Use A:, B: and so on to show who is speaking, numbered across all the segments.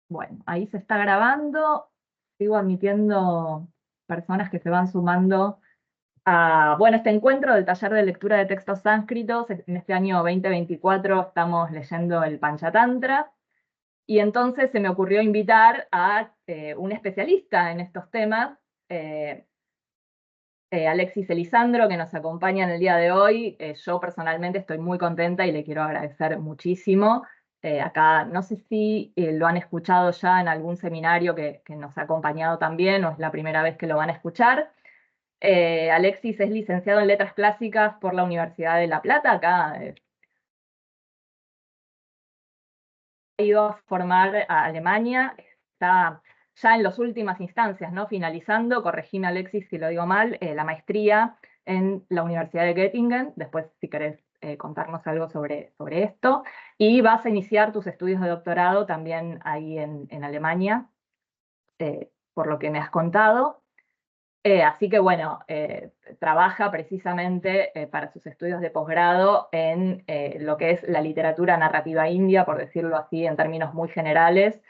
A: Bueno, ahí se está grabando. Sigo admitiendo personas que se van sumando a, bueno, este encuentro del taller de lectura de textos sánscritos. En este año 2024 estamos leyendo el Panchatantra. Y entonces se me ocurrió invitar a un especialista en estos temas, eh, Alexis Elisandro, que nos acompaña en el día de hoy. Yo personalmente estoy muy contenta y le quiero agradecer muchísimo. Acá, no sé si lo han escuchado ya en algún seminario que nos ha acompañado también, o es la primera vez que lo van a escuchar. Alexis es licenciado en Letras Clásicas por la Universidad de La Plata. Acá ha ido a formar a Alemania, está ya en las últimas instancias, ¿no? Finalizando, corregime Alexis si lo digo mal, la maestría en la Universidad de Göttingen. Después, si querés contarnos algo sobre esto. Y vas a iniciar tus estudios de doctorado también ahí en Alemania, por lo que me has contado. Así que bueno, trabaja precisamente para sus estudios de posgrado en lo que es la literatura narrativa india, por decirlo así, en términos muy generales,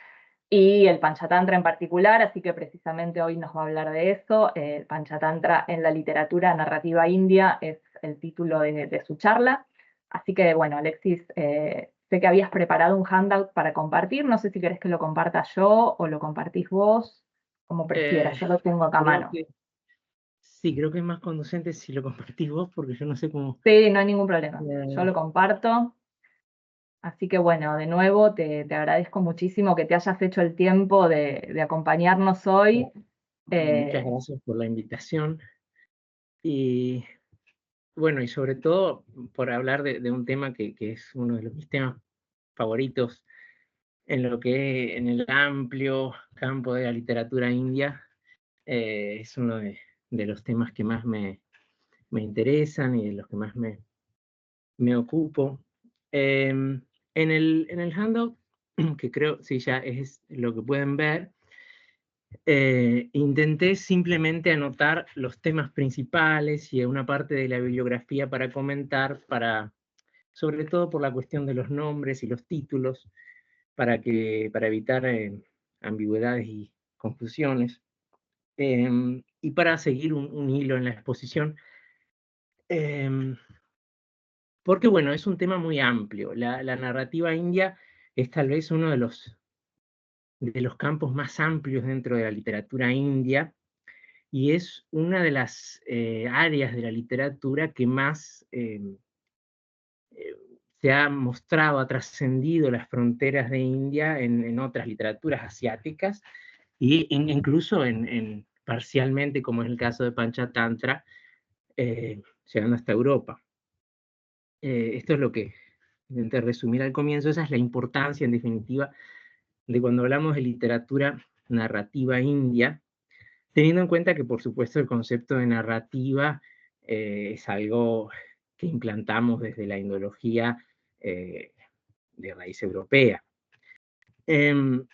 A: y el Panchatantra en particular, así que precisamente hoy nos va a hablar de eso. El Panchatantra en la literatura narrativa india es el título de su charla. Así que bueno, Alexis, sé que habías preparado un handout para compartir, no sé si querés que lo comparta yo o lo compartís vos, como prefieras,
B: Eh,
A: yo lo tengo acá a
B: creo
A: mano.
B: que sí, creo que es más conducente si lo compartís vos, porque yo no sé cómo.
A: Sí, no hay ningún problema. Yo
B: eh,
A: lo comparto. Así que bueno, de nuevo te agradezco muchísimo que te hayas hecho el tiempo de acompañarnos hoy.
B: Muchas
A: Eh,
B: gracias por la invitación. Y bueno, y sobre todo por hablar de un tema que es uno de mis temas favoritos en el amplio campo de la literatura india. Es uno de los temas que más me interesan y de los que más me ocupo. En el handout, que creo, sí, ya es lo que pueden ver, intenté simplemente anotar los temas principales y una parte de la bibliografía para comentar, sobre todo por la cuestión de los nombres y los títulos, para evitar ambigüedades y confusiones, y para seguir un hilo en la exposición. Em, Porque, bueno, es un tema muy amplio. La narrativa india es tal vez uno de los campos más amplios dentro de la literatura india, y es una de las áreas de la literatura que más eh, se ha mostrado, ha trascendido las fronteras de India en otras literaturas asiáticas, y incluso parcialmente, como es el caso de Panchatantra, llegando hasta Europa. Esto es lo que intenté resumir al comienzo. Esa es la importancia, en definitiva, de cuando hablamos de literatura narrativa india, teniendo en cuenta que, por supuesto, el concepto de narrativa es algo que implantamos desde la indología eh, de raíz europea. Em,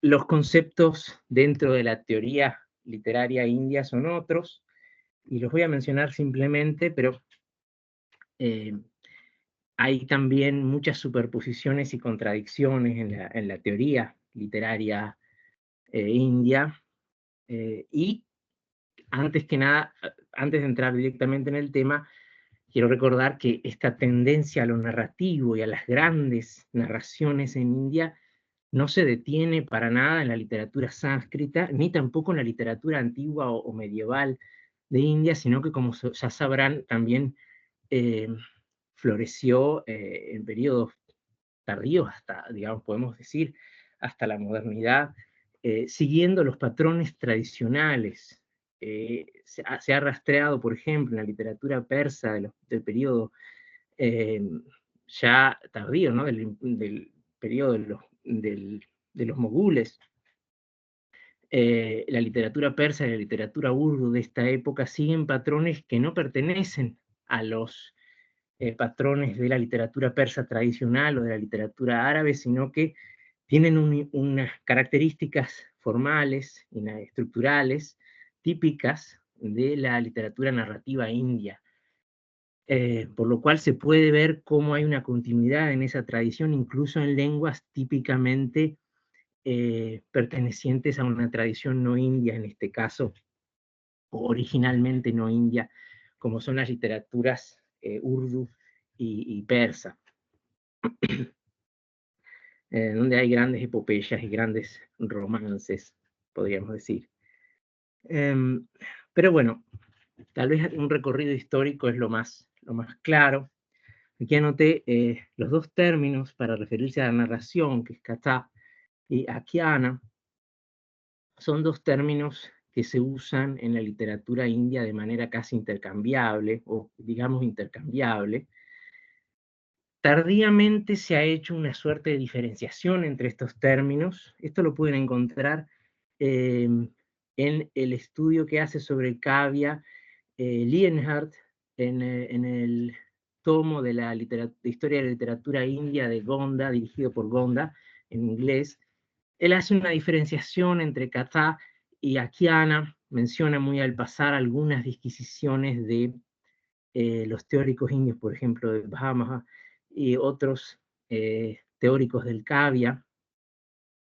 B: los conceptos dentro de la teoría literaria india son otros, y los voy a mencionar simplemente, pero eh, hay también muchas superposiciones y contradicciones en la teoría literaria india. Y antes que nada, antes de entrar directamente en el tema, quiero recordar que esta tendencia a lo narrativo y a las grandes narraciones en India no se detiene para nada en la literatura sánscrita, ni tampoco en la literatura antigua o medieval de India, sino que, como ya sabrán, también eh, floreció en periodos tardíos, hasta, digamos, podemos decir, hasta la modernidad, siguiendo los patrones tradicionales. Se ha rastreado, por ejemplo, en la literatura persa del periodo eh, ya tardío, ¿no? Del periodo de los mogules. La literatura persa y la literatura urdu de esta época siguen patrones que no pertenecen a los patrones de la literatura persa tradicional o de la literatura árabe, sino que tienen unas características formales y estructurales típicas de la literatura narrativa india. Por lo cual se puede ver cómo hay una continuidad en esa tradición, incluso en lenguas típicamente pertenecientes a una tradición no india, en este caso, o originalmente no india, como son las literaturas urdu y persa, donde hay grandes epopeyas y grandes romances, podríamos decir. Pero bueno, tal vez un recorrido histórico es lo más claro. Aquí anoté los dos términos para referirse a la narración, que es katha y akhyana. Son dos términos que se usan en la literatura india de manera casi intercambiable, o digamos intercambiable. Tardíamente se ha hecho una suerte de diferenciación entre estos términos. Esto lo pueden encontrar en el estudio que hace sobre el cavia Lienhardt en el tomo de la de Historia de la Literatura India de Gonda, dirigido por Gonda, en inglés. Él hace una diferenciación entre katha y akhyana, menciona muy al pasar algunas disquisiciones de los teóricos indios, por ejemplo, de Bhamaha, y otros teóricos del Kavya,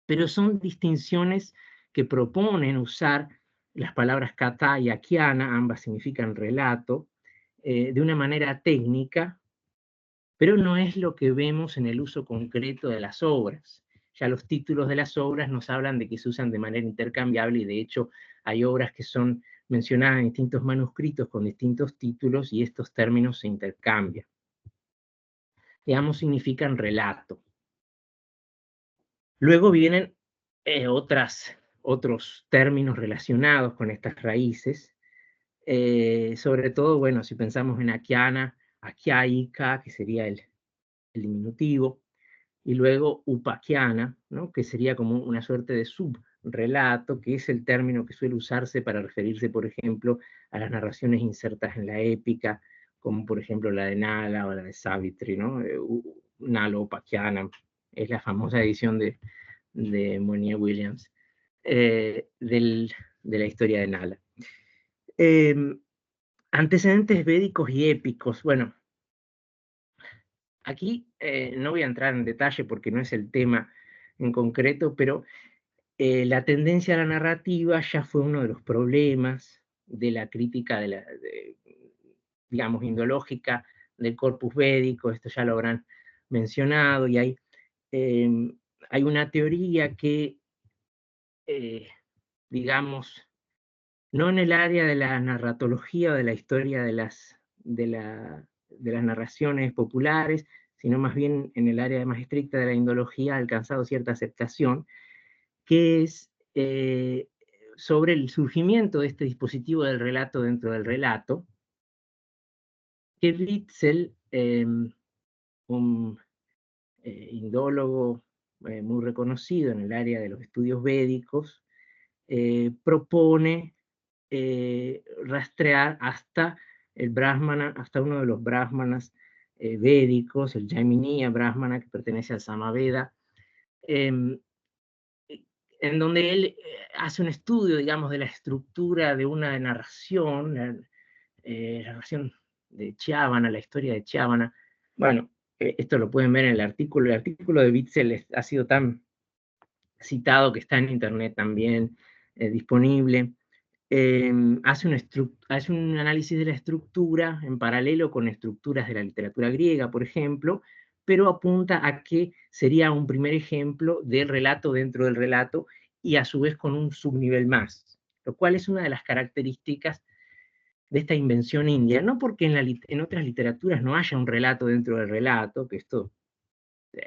B: pero son distinciones que proponen usar las palabras katha y akhyana, ambas significan relato, de una manera técnica, pero no es lo que vemos en el uso concreto de las obras. Ya los títulos de las obras nos hablan de que se usan de manera intercambiable, y de hecho hay obras que son mencionadas en distintos manuscritos con distintos títulos y estos términos se intercambian. Digamos, significan relato. Luego vienen otros términos relacionados con estas raíces, sobre todo, bueno, si pensamos en akhyana, akhyayika, que sería el diminutivo, y luego upakhyana, ¿no?, que sería como una suerte de subrelato, que es el término que suele usarse para referirse, por ejemplo, a las narraciones insertas en la épica, como por ejemplo la de Nala o la de Savitri, ¿no? Nala Upakhyana es la famosa edición de Monier Williams de la historia de Nala. Antecedentes védicos y épicos. Bueno, aquí no voy a entrar en detalle porque no es el tema en concreto, pero la tendencia a la narrativa ya fue uno de los problemas de la crítica digamos, indológica del corpus védico. Esto ya lo habrán mencionado, y hay una teoría que, digamos, no en el área de la narratología o de la historia de las narraciones populares, sino más bien en el área más estricta de la indología, ha alcanzado cierta aceptación, que es sobre el surgimiento de este dispositivo del relato dentro del relato, que Witzel, un indólogo muy reconocido en el área de los estudios védicos, propone rastrear hasta el Brahmana, hasta uno de los Brahmanas védicos, el Jaiminiya Brahmana, que pertenece al Samaveda, en donde él hace un estudio, digamos, de la estructura de una narración, la narración de Chavana, la historia de Chavana. Bueno, esto lo pueden ver en el artículo de Witzel ha sido tan citado que está en internet también disponible. Hace un análisis de la estructura en paralelo con estructuras de la literatura griega, por ejemplo, pero apunta a que sería un primer ejemplo de relato dentro del relato, y a su vez con un subnivel más, lo cual es una de las características de esta invención india, no porque en otras literaturas no haya un relato dentro del relato, que esto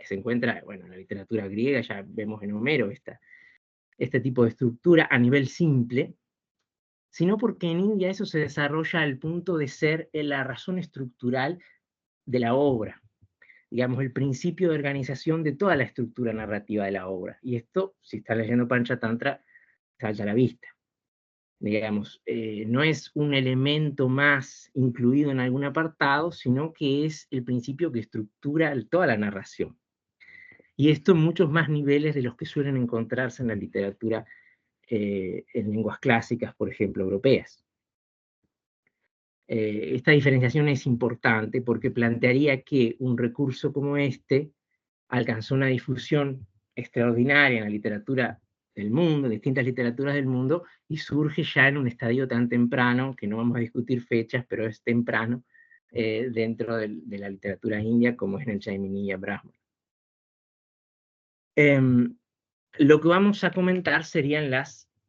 B: se encuentra, bueno, en la literatura griega, ya vemos en Homero este tipo de estructura a nivel simple, sino porque en India eso se desarrolla al punto de ser la razón estructural de la obra, digamos, el principio de organización de toda la estructura narrativa de la obra. Y esto, si está leyendo Panchatantra, salta a la vista. Digamos, no es un elemento más incluido en algún apartado, sino que es el principio que estructura toda la narración. Y esto en muchos más niveles de los que suelen encontrarse en la literatura en lenguas clásicas, por ejemplo, europeas. Esta diferenciación es importante porque plantearía que un recurso como este alcanzó una difusión extraordinaria en la literatura del mundo, distintas literaturas del mundo, y surge ya en un estadio tan temprano, que no vamos a discutir fechas, pero es temprano, dentro de la literatura india, como es en el Jaiminiya Brahman. Lo que vamos a comentar serían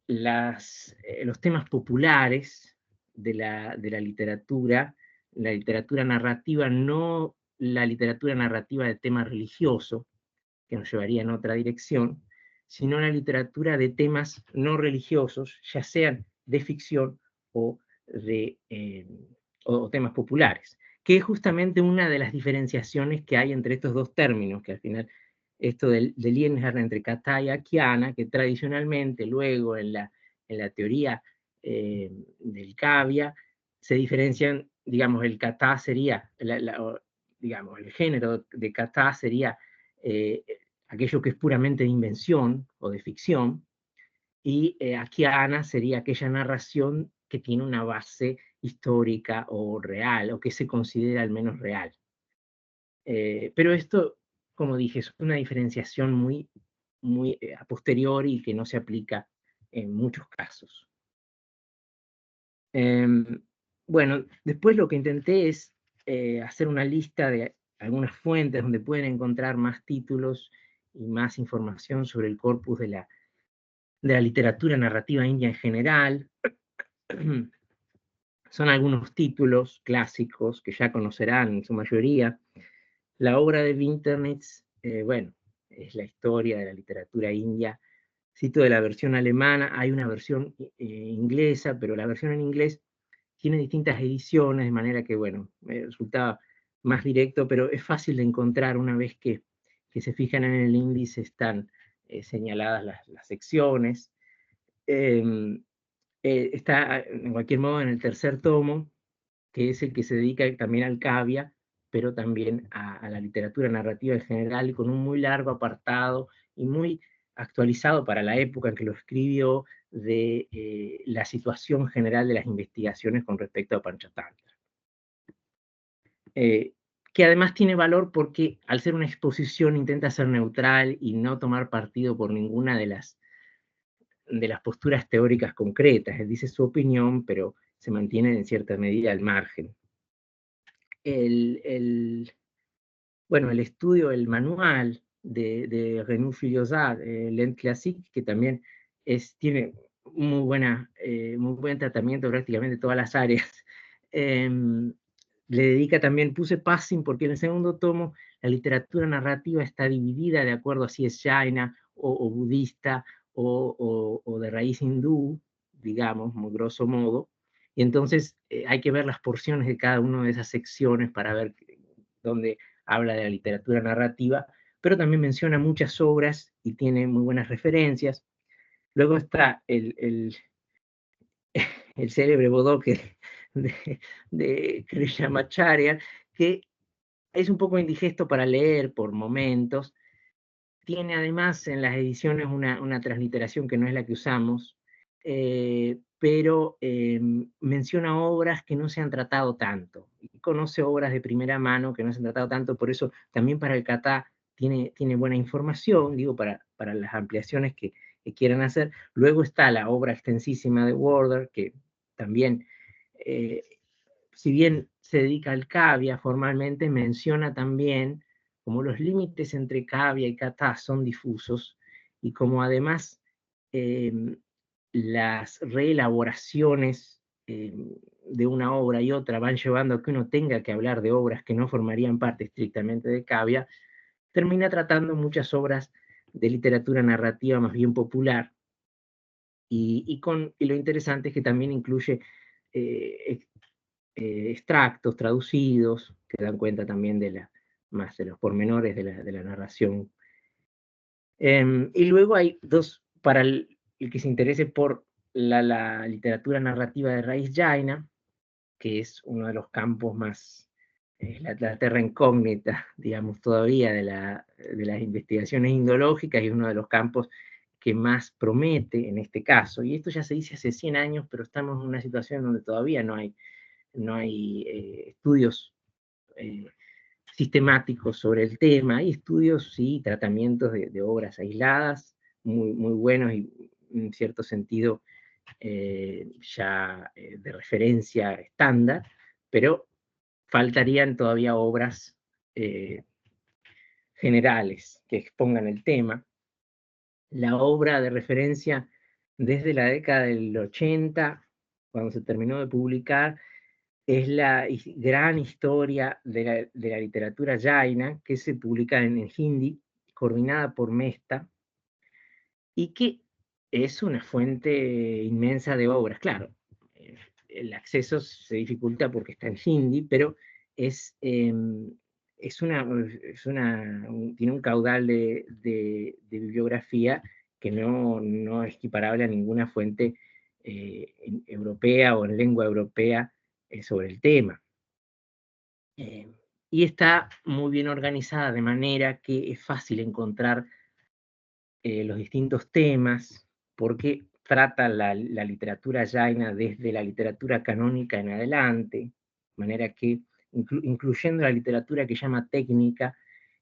B: los temas populares de la literatura narrativa, no la literatura narrativa de tema religioso, que nos llevaría en otra dirección, sino la literatura de temas no religiosos, ya sean de ficción o o temas populares, que es justamente una de las diferenciaciones que hay entre estos dos términos, que al final, esto del Lienhard entre Katha y Aquiana, que tradicionalmente luego en la teoría del Kavya se diferencian, digamos, el Katha sería, digamos, el género de Katha sería aquello que es puramente de invención o de ficción, y Aquiana sería aquella narración que tiene una base histórica o real, o que se considera al menos real. Pero esto, como dije, es una diferenciación muy a posteriori y que no se aplica en muchos casos. Bueno, después lo que intenté es hacer una lista de algunas fuentes donde pueden encontrar más títulos y más información sobre el corpus de la literatura narrativa india en general. Son algunos títulos clásicos que ya conocerán en su mayoría. La obra de Winternitz, bueno, es la historia de la literatura india. Cito de la versión alemana, hay una versión inglesa, pero la versión en inglés tiene distintas ediciones, de manera que, bueno, me resultaba más directo, pero es fácil de encontrar una vez que se fijan en el índice, están señaladas las secciones. Está, en cualquier modo, en el tercer tomo, que es el que se dedica también al cavia, pero también a la literatura narrativa en general, con un muy largo apartado y muy actualizado para la época en que lo escribió, de la situación general de las investigaciones con respecto a Panchatantra. Que además tiene valor porque al ser una exposición intenta ser neutral y no tomar partido por ninguna de las posturas teóricas concretas. Él dice su opinión, pero se mantiene en cierta medida al margen. Bueno, el estudio, el manual de Renaud Filiozat, L'Inde Classique, que también tiene muy buen tratamiento prácticamente de todas las áreas. Le dedica también, puse passing porque en el segundo tomo la literatura narrativa está dividida de acuerdo a si es jaina o budista o de raíz hindú, digamos, muy grosso modo. Y entonces hay que ver las porciones de cada una de esas secciones para ver dónde habla de la literatura narrativa, pero también menciona muchas obras y tiene muy buenas referencias. Luego está el célebre bodoque de Krishnamacharya, que es un poco indigesto para leer por momentos. Tiene además en las ediciones una transliteración que no es la que usamos, pero menciona obras que no se han tratado tanto. Y conoce obras de primera mano que no se han tratado tanto, por eso también para el Katha tiene buena información, digo, para las ampliaciones que quieran hacer. Luego está la obra extensísima de Warder, que también, si bien se dedica al cavia formalmente, menciona también como los límites entre cavia y Katha son difusos, y como además las reelaboraciones de una obra y otra van llevando a que uno tenga que hablar de obras que no formarían parte estrictamente de cavia, termina tratando muchas obras de literatura narrativa más bien popular, y lo interesante es que también incluye extractos traducidos que dan cuenta también más de los pormenores de la narración. Y luego hay dos, para el que se interese por la literatura narrativa de raíz jaina, que es uno de los campos más, la terra incógnita, digamos, todavía de las investigaciones indológicas, y uno de los campos que más promete en este caso. Y esto ya se dice hace 100 años, pero estamos en una situación donde todavía no hay estudios sistemáticos sobre el tema. Hay estudios y tratamientos de obras aisladas, muy, muy buenos y en cierto sentido ya de referencia estándar, pero faltarían todavía obras generales que expongan el tema. La obra de referencia desde la década del 80, cuando se terminó de publicar, es la gran historia de la literatura jaina, que se publica en hindi, coordinada por Mesta, y que es una fuente inmensa de obras. Claro, el acceso se dificulta porque está en hindi, pero es, tiene un caudal de bibliografía que no es equiparable a ninguna fuente europea o en lengua europea sobre el tema. Y está muy bien organizada de manera que es fácil encontrar los distintos temas, porque trata la literatura jaina desde la literatura canónica en adelante, de manera que, incluyendo la literatura que llama técnica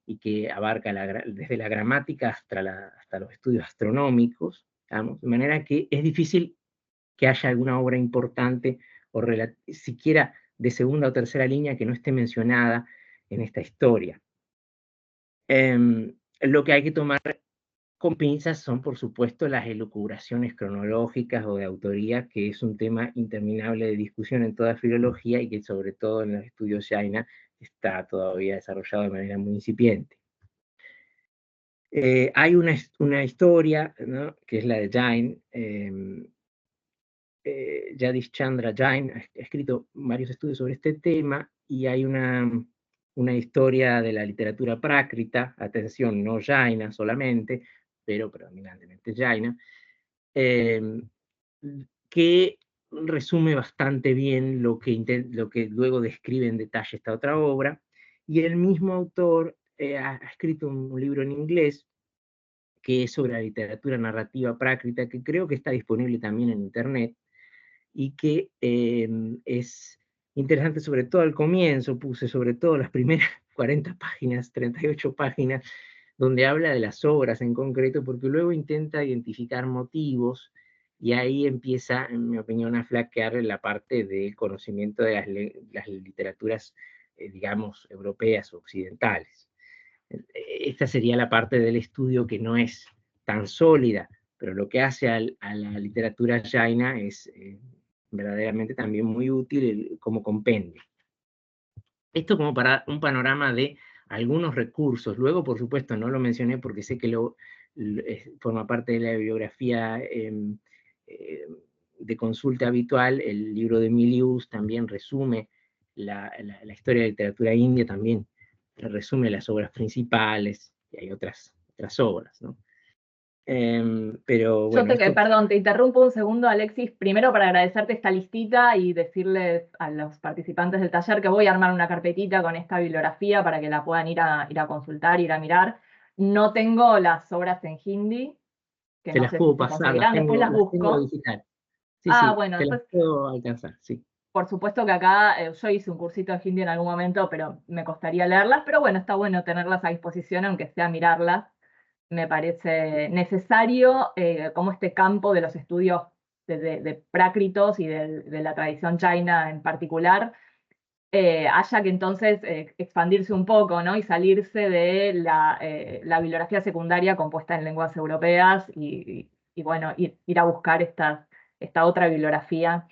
B: y que abarca desde la gramática hasta los estudios astronómicos, digamos, de manera que es difícil que haya alguna obra importante o siquiera de segunda o tercera línea que no esté mencionada en esta historia. Lo que hay que tomar con pinzas son, por supuesto, las elucubraciones cronológicas o de autoría, que es un tema interminable de discusión en toda filología y que sobre todo en los estudios jaina está todavía desarrollado de manera muy incipiente. Hay una historia, ¿no?, que es la de Jain. Jagdish Chandra Jain ha escrito varios estudios sobre este tema, y hay una historia de la literatura prákrita, atención, no jaina solamente, pero predominantemente jaina, que resume bastante bien lo que luego describe en detalle esta otra obra, y el mismo autor ha escrito un libro en inglés que es sobre la literatura narrativa prákrita, que creo que está disponible también en internet, y que es interesante, sobre todo al comienzo. Puse sobre todo las primeras 40 páginas, 38 páginas, donde habla de las obras en concreto, porque luego intenta identificar motivos, y ahí empieza, en mi opinión, a flaquear la parte del conocimiento de las literaturas, digamos, europeas o occidentales. Esta sería la parte del estudio que no es tan sólida, pero lo que hace a la literatura jaina es verdaderamente también muy útil como compendio. Esto como para un panorama de algunos recursos. Luego, por supuesto, no lo mencioné porque sé que forma parte de la bibliografía de consulta habitual. El libro de Milius también resume la historia de la literatura india, también resume las obras principales, y hay otras obras, ¿no? Pero bueno,
A: Perdón, te interrumpo un segundo, Alexis, primero para agradecerte esta listita y decirles a los participantes del taller que voy a armar una carpetita con esta bibliografía para que la puedan ir a consultar, ir a mirar. No tengo las obras en hindi, que
B: te
A: no
B: las
A: sé si
B: puedo
A: se
B: pasar,
A: conseguirán, después las
B: las tengo
A: busco.
B: digital. Sí,
A: Bueno,
B: te las
A: después,
B: puedo alcanzar, sí.
A: por supuesto que acá yo hice un cursito de hindi en algún momento, pero me costaría leerlas, pero bueno, está bueno tenerlas a disposición, aunque sea mirarlas. Me parece necesario como este campo de los estudios de prácritos y de la tradición china en particular, haya que entonces expandirse un poco, ¿no? Y salirse de la bibliografía secundaria compuesta en lenguas europeas y bueno, ir a buscar esta otra bibliografía.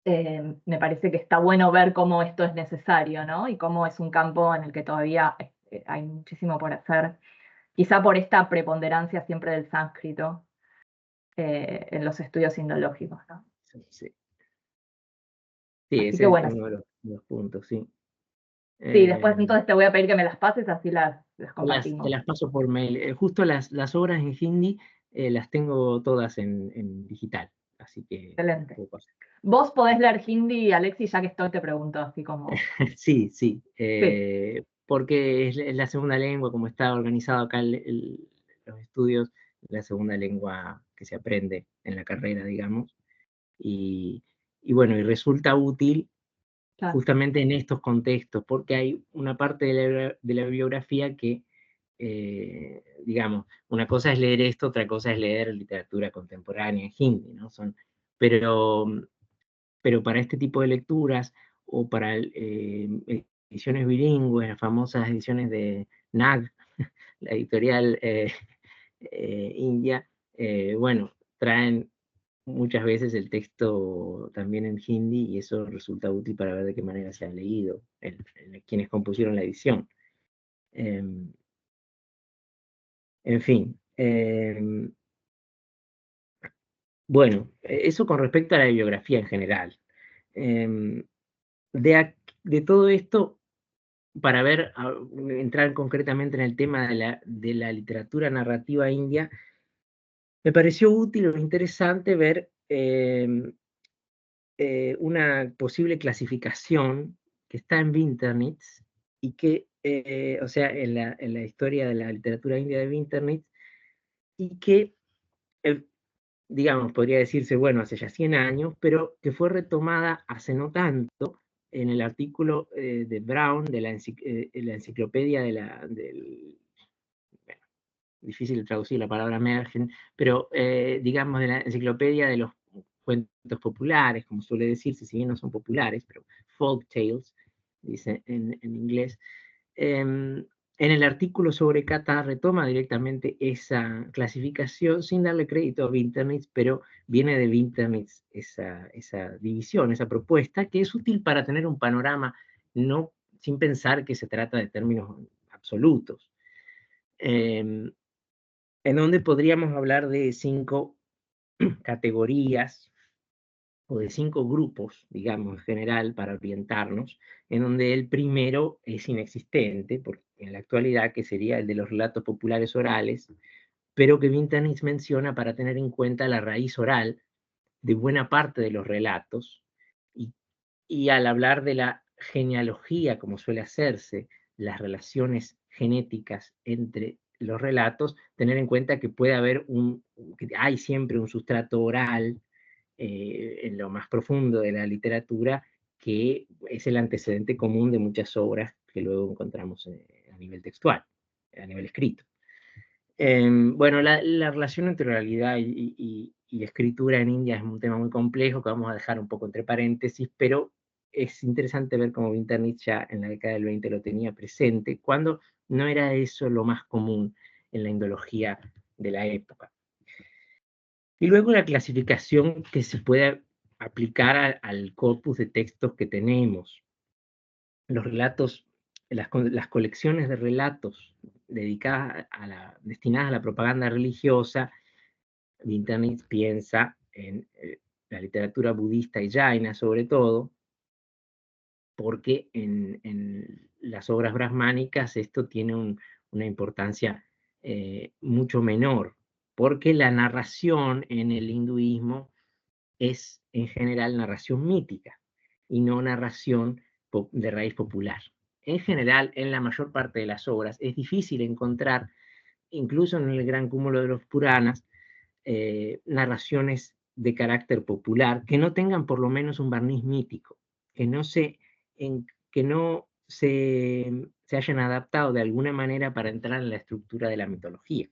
A: Me parece que está bueno ver cómo esto es necesario, ¿no? Y cómo es un campo en el que todavía hay muchísimo por hacer, quizá por esta preponderancia siempre del sánscrito en los estudios indológicos, ¿no?
B: Sí, sí.
A: Así
B: Ese
A: que
B: es
A: bueno,
B: uno de los puntos, sí.
A: sí, después
B: Eh,
A: entonces te voy a pedir que me las pases, así las
B: te
A: compartimos.
B: las paso por mail. Justo las obras en hindi las tengo todas en digital, así que te las
A: Excelente.
B: puedo pasar.
A: ¿Vos podés leer hindi, Alexis? Ya que estoy, te pregunto, así como...
B: Sí, sí,
A: Sí,
B: porque es la segunda lengua, como está organizado acá los estudios, la segunda lengua que se aprende en la carrera, digamos, y bueno, y resulta útil
A: Claro.
B: justamente en estos contextos, porque hay una parte de la bibliografía que, digamos, una cosa es leer esto, otra cosa es leer literatura contemporánea en hindi, ¿no? Pero para este tipo de lecturas, o para ediciones bilingües, las famosas ediciones de NAG, la editorial india, bueno, traen muchas veces el texto también en hindi, y eso resulta útil para ver de qué manera se ha leído quienes compusieron la edición. En fin. Bueno, eso con respecto a la bibliografía en general. De todo esto, para entrar concretamente en el tema de la literatura narrativa india, me pareció útil o interesante ver una posible clasificación que está en Winternitz, y que, o sea, en la historia de la literatura india de Winternitz, y que, eh, digamos, podría decirse, bueno, hace ya 100 años, pero que fue retomada hace no tanto en el artículo de Brown de la enciclopedia bueno, difícil de traducir la palabra Mergen, pero digamos de la enciclopedia de los cuentos populares, como suele decirse, si bien no son populares, pero folk tales, dice en inglés. En el artículo sobre Kata retoma directamente esa clasificación sin darle crédito a Winternitz, pero viene de Winternitz esa división, esa propuesta, que es útil para tener un panorama, no sin pensar que se trata de términos absolutos. En donde podríamos hablar de 5 categorías o de 5 grupos, digamos, en general, para orientarnos, en donde el primero es inexistente, porque en la actualidad, que sería el de los relatos populares orales, pero que Winternitz menciona para tener en cuenta la raíz oral de buena parte de los relatos, y, y al hablar de la genealogía, como suele hacerse, las relaciones genéticas entre los relatos, tener en cuenta que puede haber que hay siempre un sustrato oral en lo más profundo de la literatura, que es el antecedente común de muchas obras que luego encontramos a nivel textual, a nivel escrito. Bueno, la relación entre oralidad y escritura en India es un tema muy complejo que vamos a dejar un poco entre paréntesis, pero es interesante ver cómo Winternitz ya en la década del 20 lo tenía presente, cuando no era eso lo más común en la indología de la época. Y luego la clasificación que se puede aplicar al corpus de textos que tenemos. Los relatos, las colecciones de relatos destinadas a la propaganda religiosa. Winternitz piensa en la literatura budista y jaina, sobre todo, porque en las obras brahmánicas esto tiene una importancia mucho menor, porque la narración en el hinduismo es en general narración mítica y no narración de raíz popular. En general, en la mayor parte de las obras es difícil encontrar, incluso en el gran cúmulo de los Puranas, narraciones de carácter popular que no tengan por lo menos un barniz mítico, que no se hayan adaptado de alguna manera para entrar en la estructura de la mitología,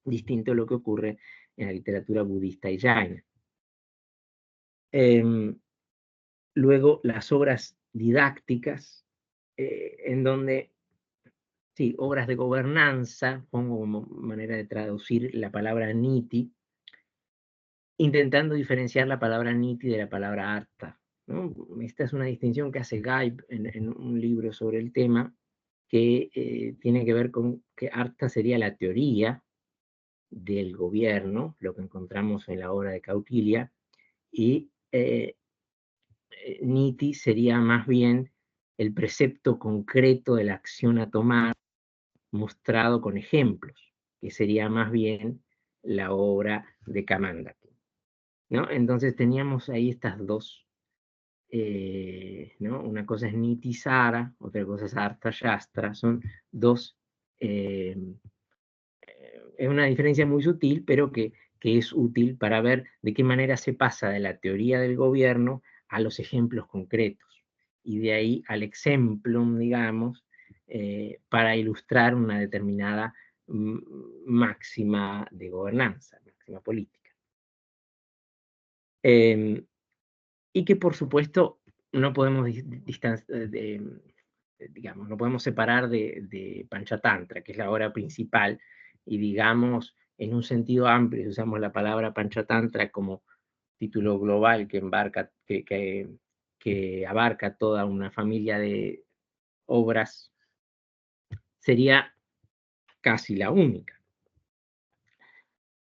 B: distinto a lo que ocurre en la literatura budista y jaina. Luego, las obras didácticas, en donde, sí, obras de gobernanza, pongo como manera de traducir la palabra niti, intentando diferenciar la palabra niti de la palabra artha, ¿no? Esta es una distinción que hace Gaib en un libro sobre el tema, que tiene que ver con que artha sería la teoría del gobierno, lo que encontramos en la obra de Kautilya, y niti sería más bien el precepto concreto de la acción a tomar, mostrado con ejemplos, que sería más bien la obra de Kamandaki, ¿no? Entonces teníamos ahí estas dos, ¿no? Una cosa es Niti Sara, otra cosa es Artha Shastra, son dos, es una diferencia muy sutil, pero que es útil para ver de qué manera se pasa de la teoría del gobierno a los ejemplos concretos, y de ahí al exemplum, digamos, para ilustrar una determinada máxima de gobernanza, máxima política. Y que, por supuesto, no podemos digamos, no podemos separar de Panchatantra, que es la obra principal, y digamos, en un sentido amplio, si usamos la palabra Panchatantra como título global que abarca toda una familia de obras, sería casi la única.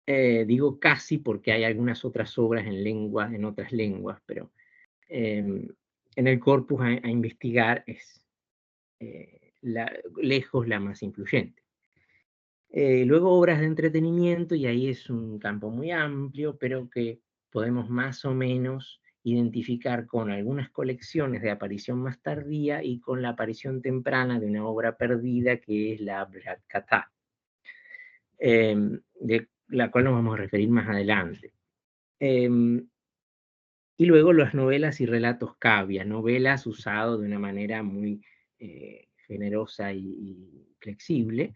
B: Digo casi porque hay algunas otras obras en otras lenguas, pero en el corpus a investigar es lejos la más influyente. Luego obras de entretenimiento, y ahí es un campo muy amplio, pero que podemos más o menos identificar con algunas colecciones de aparición más tardía y con la aparición temprana de una obra perdida que es la Brihad Katha, de la cual nos vamos a referir más adelante. Y luego las novelas y relatos cavia, novelas usados de una manera muy generosa y flexible,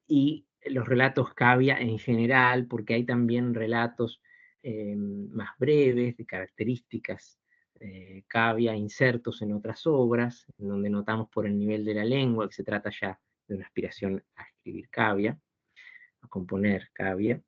B: y los relatos cavia en general, porque hay también relatos más breves, de características cavia, insertos en otras obras, en donde notamos por el nivel de la lengua que se trata ya de una aspiración a escribir cavia, a componer cavia.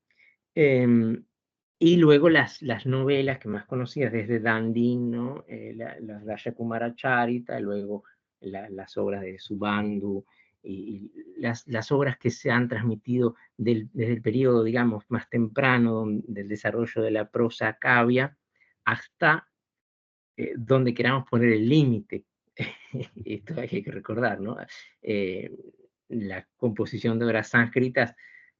B: Y luego las novelas que más conocidas, desde Dandin, ¿no? Las Daya Kumara Charita, luego las obras de Subandhu, y las obras que se han transmitido desde el periodo, digamos, más temprano del desarrollo de la prosa cavia, hasta donde queramos poner el límite. Esto hay que recordar, ¿no? La composición de obras sánscritas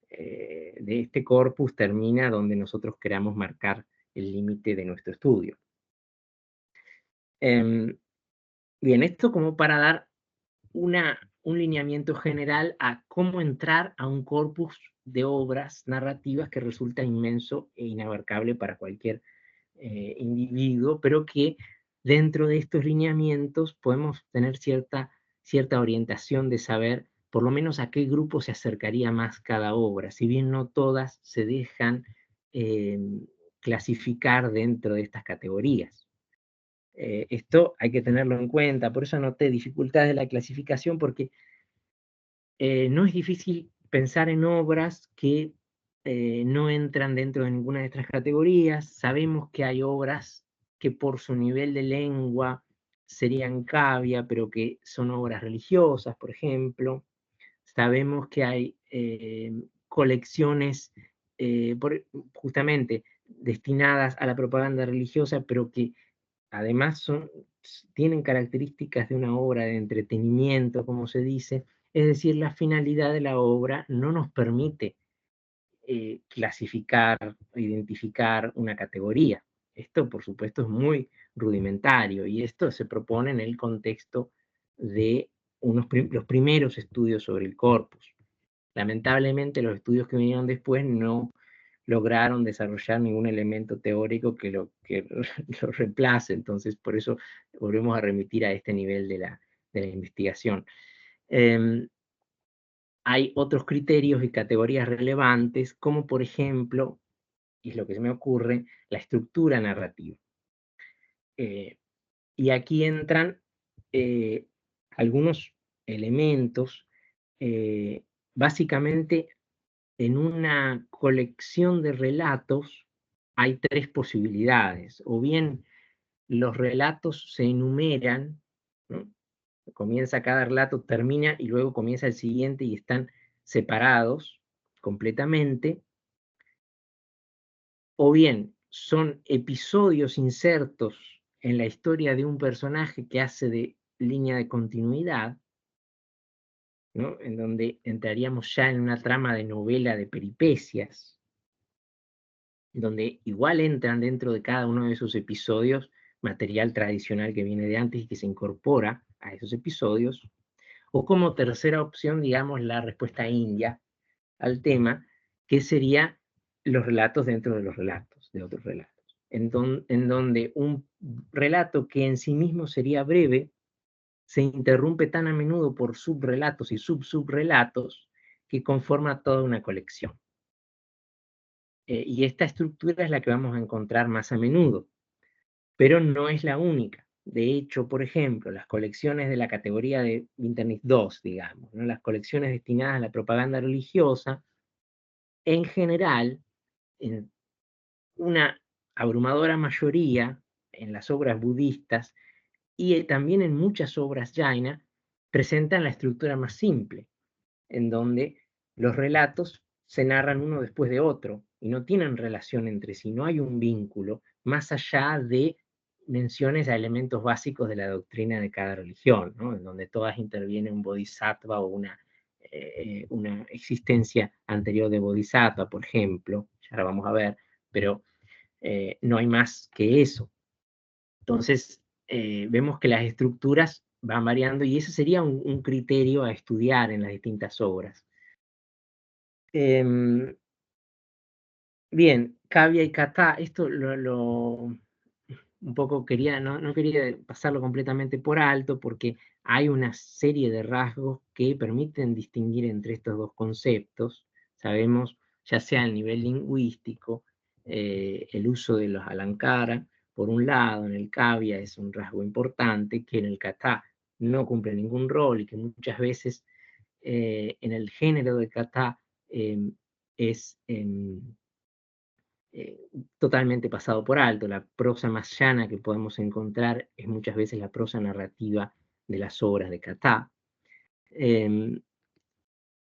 B: de este corpus termina donde nosotros queramos marcar el límite de nuestro estudio. Bien, esto como para dar un lineamiento general a cómo entrar a un corpus de obras narrativas que resulta inmenso e inabarcable para cualquier individuo, pero que dentro de estos lineamientos podemos tener cierta orientación de saber por lo menos a qué grupo se acercaría más cada obra, si bien no todas se dejan clasificar dentro de estas categorías. Esto hay que tenerlo en cuenta, por eso anoté dificultades de la clasificación, porque no es difícil pensar en obras que no entran dentro de ninguna de estas categorías. Sabemos que hay obras que por su nivel de lengua serían cavia, pero que son obras religiosas, por ejemplo. Sabemos que hay colecciones justamente destinadas a la propaganda religiosa, pero que además tienen características de una obra de entretenimiento, como se dice. Es decir, la finalidad de la obra no nos permite clasificar, identificar una categoría. Esto, por supuesto, es muy rudimentario, y esto se propone en el contexto de los primeros estudios sobre el corpus. Lamentablemente, los estudios que vinieron después no lograron desarrollar ningún elemento teórico que lo reemplace. Entonces, por eso volvemos a remitir a este nivel de la investigación. Hay otros criterios y categorías relevantes, como por ejemplo, y es lo que se me ocurre, la estructura narrativa. Y aquí entran algunos elementos, básicamente en una colección de relatos hay tres posibilidades: o bien los relatos se enumeran, ¿no? Comienza cada relato, termina y luego comienza el siguiente y están separados completamente, o bien son episodios insertos en la historia de un personaje que hace de línea de continuidad, ¿no? En donde entraríamos ya en una trama de novela de peripecias, donde igual entran dentro de cada uno de esos episodios material tradicional que viene de antes y que se incorpora a esos episodios. O como tercera opción, digamos, la respuesta india al tema, que sería los relatos dentro de los relatos, de otros relatos. en donde un relato que en sí mismo sería breve se interrumpe tan a menudo por subrelatos y subrelatos que conforma toda una colección. Y esta estructura es la que vamos a encontrar más a menudo, pero no es la única. De hecho, por ejemplo, las colecciones de la categoría de Internet 2, digamos, ¿no? Las colecciones destinadas a la propaganda religiosa, en general, en una abrumadora mayoría, en las obras budistas y también en muchas obras jaina, presentan la estructura más simple, en donde los relatos se narran uno después de otro y no tienen relación entre sí, no hay un vínculo más allá de menciones a elementos básicos de la doctrina de cada religión, ¿no? En donde todas interviene un bodhisattva o una existencia anterior de bodhisattva, por ejemplo, ya la vamos a ver, pero no hay más que eso. Entonces, vemos que las estructuras van variando y ese sería un criterio a estudiar en las distintas obras. Bien, Kavya y Kata, esto un poco quería, no quería pasarlo completamente por alto porque hay una serie de rasgos que permiten distinguir entre estos dos conceptos. Sabemos, ya sea a nivel lingüístico, el uso de los alankara, por un lado, en el Kavya es un rasgo importante, que en el Kata no cumple ningún rol y que muchas veces en el género de Kata es totalmente pasado por alto. La prosa más llana que podemos encontrar es muchas veces la prosa narrativa de las obras de Kata.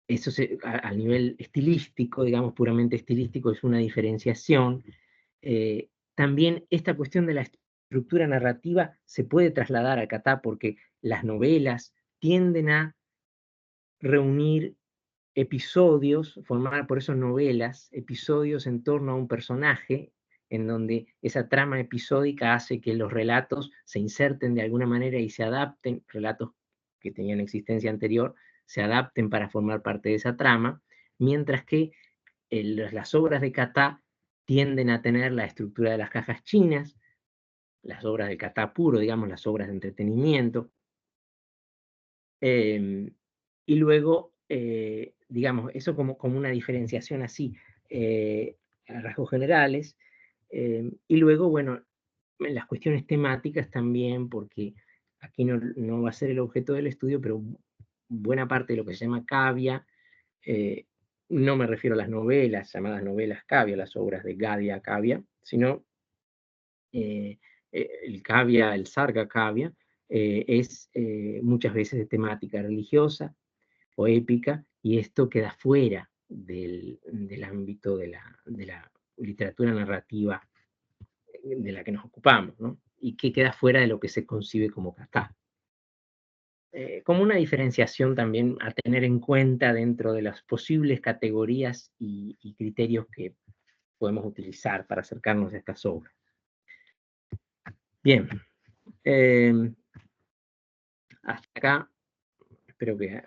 B: Eso a nivel estilístico, digamos puramente estilístico, es una diferenciación. También esta cuestión de la estructura narrativa se puede trasladar a Kata porque las novelas tienden a reunir episodios, formar por eso novelas, episodios en torno a un personaje, en donde esa trama episódica hace que los relatos se inserten de alguna manera y se adapten, relatos que tenían existencia anterior, se adapten para formar parte de esa trama, mientras que las obras de Kata tienden a tener la estructura de las cajas chinas, las obras de Kata puro, digamos, las obras de entretenimiento, y luego, digamos, eso como una diferenciación así, a rasgos generales. Y luego, bueno, en las cuestiones temáticas también, porque aquí no va a ser el objeto del estudio, pero buena parte de lo que se llama cavia, no me refiero a las novelas, llamadas novelas cavia, las obras de Gadia Cavia, sino el cavia, el sarga cavia, es muchas veces de temática religiosa o épica, y esto queda fuera del ámbito de la literatura narrativa de la que nos ocupamos, ¿no? Y que queda fuera de lo que se concibe como kata. Como una diferenciación también a tener en cuenta dentro de las posibles categorías y criterios que podemos utilizar para acercarnos a estas obras. Bien, hasta acá espero que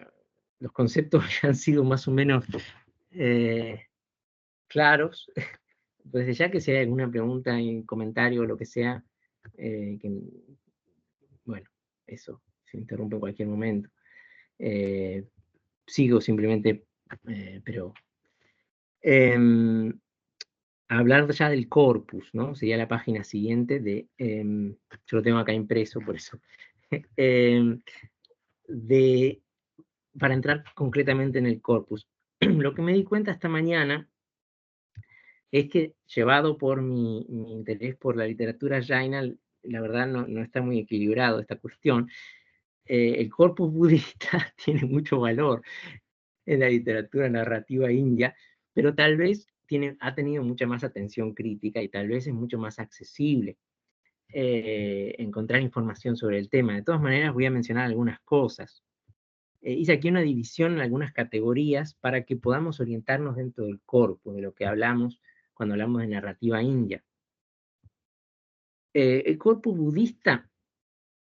B: los conceptos hayan sido más o menos claros. Desde ya que si hay alguna pregunta, en comentario o lo que sea, bueno, eso se interrumpe en cualquier momento. Sigo simplemente, pero hablar ya del corpus, ¿no? Sería la página siguiente de, yo lo tengo acá impreso, por eso, para entrar concretamente en el corpus. Lo que me di cuenta esta mañana es que, llevado por mi interés por la literatura jaina, la verdad no está muy equilibrado esta cuestión. El corpus budista tiene mucho valor en la literatura narrativa india, pero tal vez ha tenido mucha más atención crítica y tal vez es mucho más accesible encontrar información sobre el tema. De todas maneras, voy a mencionar algunas cosas. Hice aquí una división en algunas categorías para que podamos orientarnos dentro del corpus, de lo que hablamos cuando hablamos de narrativa india. El corpus budista,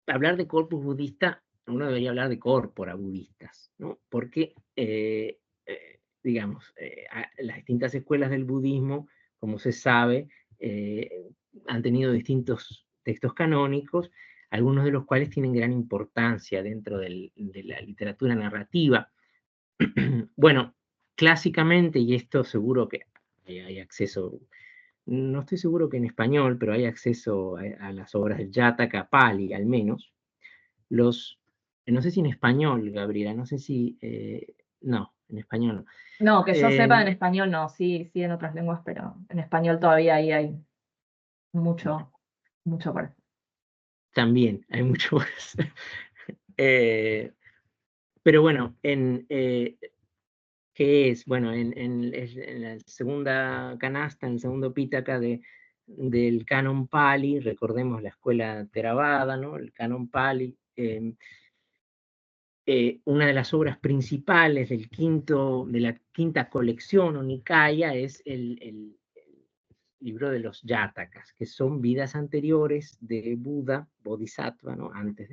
B: hablar de corpus budista, uno debería hablar de corpora budistas, ¿no? Porque, digamos, las distintas escuelas del budismo, como se sabe, han tenido distintos textos canónicos, algunos de los cuales tienen gran importancia dentro de la literatura narrativa. Bueno, clásicamente, y esto seguro que hay acceso, no estoy seguro que en español, pero hay acceso a las obras del Jataka, Pali al menos, no sé si en español, Gabriela, no sé si, no, en español no.
A: No, que yo sepa en español no, sí, sí en otras lenguas, pero en español todavía ahí hay mucho, mucho por hacer.
B: También hay mucho por hacer. Pero bueno, ¿qué es? Bueno, en la segunda canasta, en el segundo pítaka del canon Pali, recordemos la escuela Theravada, ¿no? El canon Pali, una de las obras principales de la quinta colección o Nikaya es el libro de los Jatakas, que son vidas anteriores de Buda, Bodhisattva, ¿no? Antes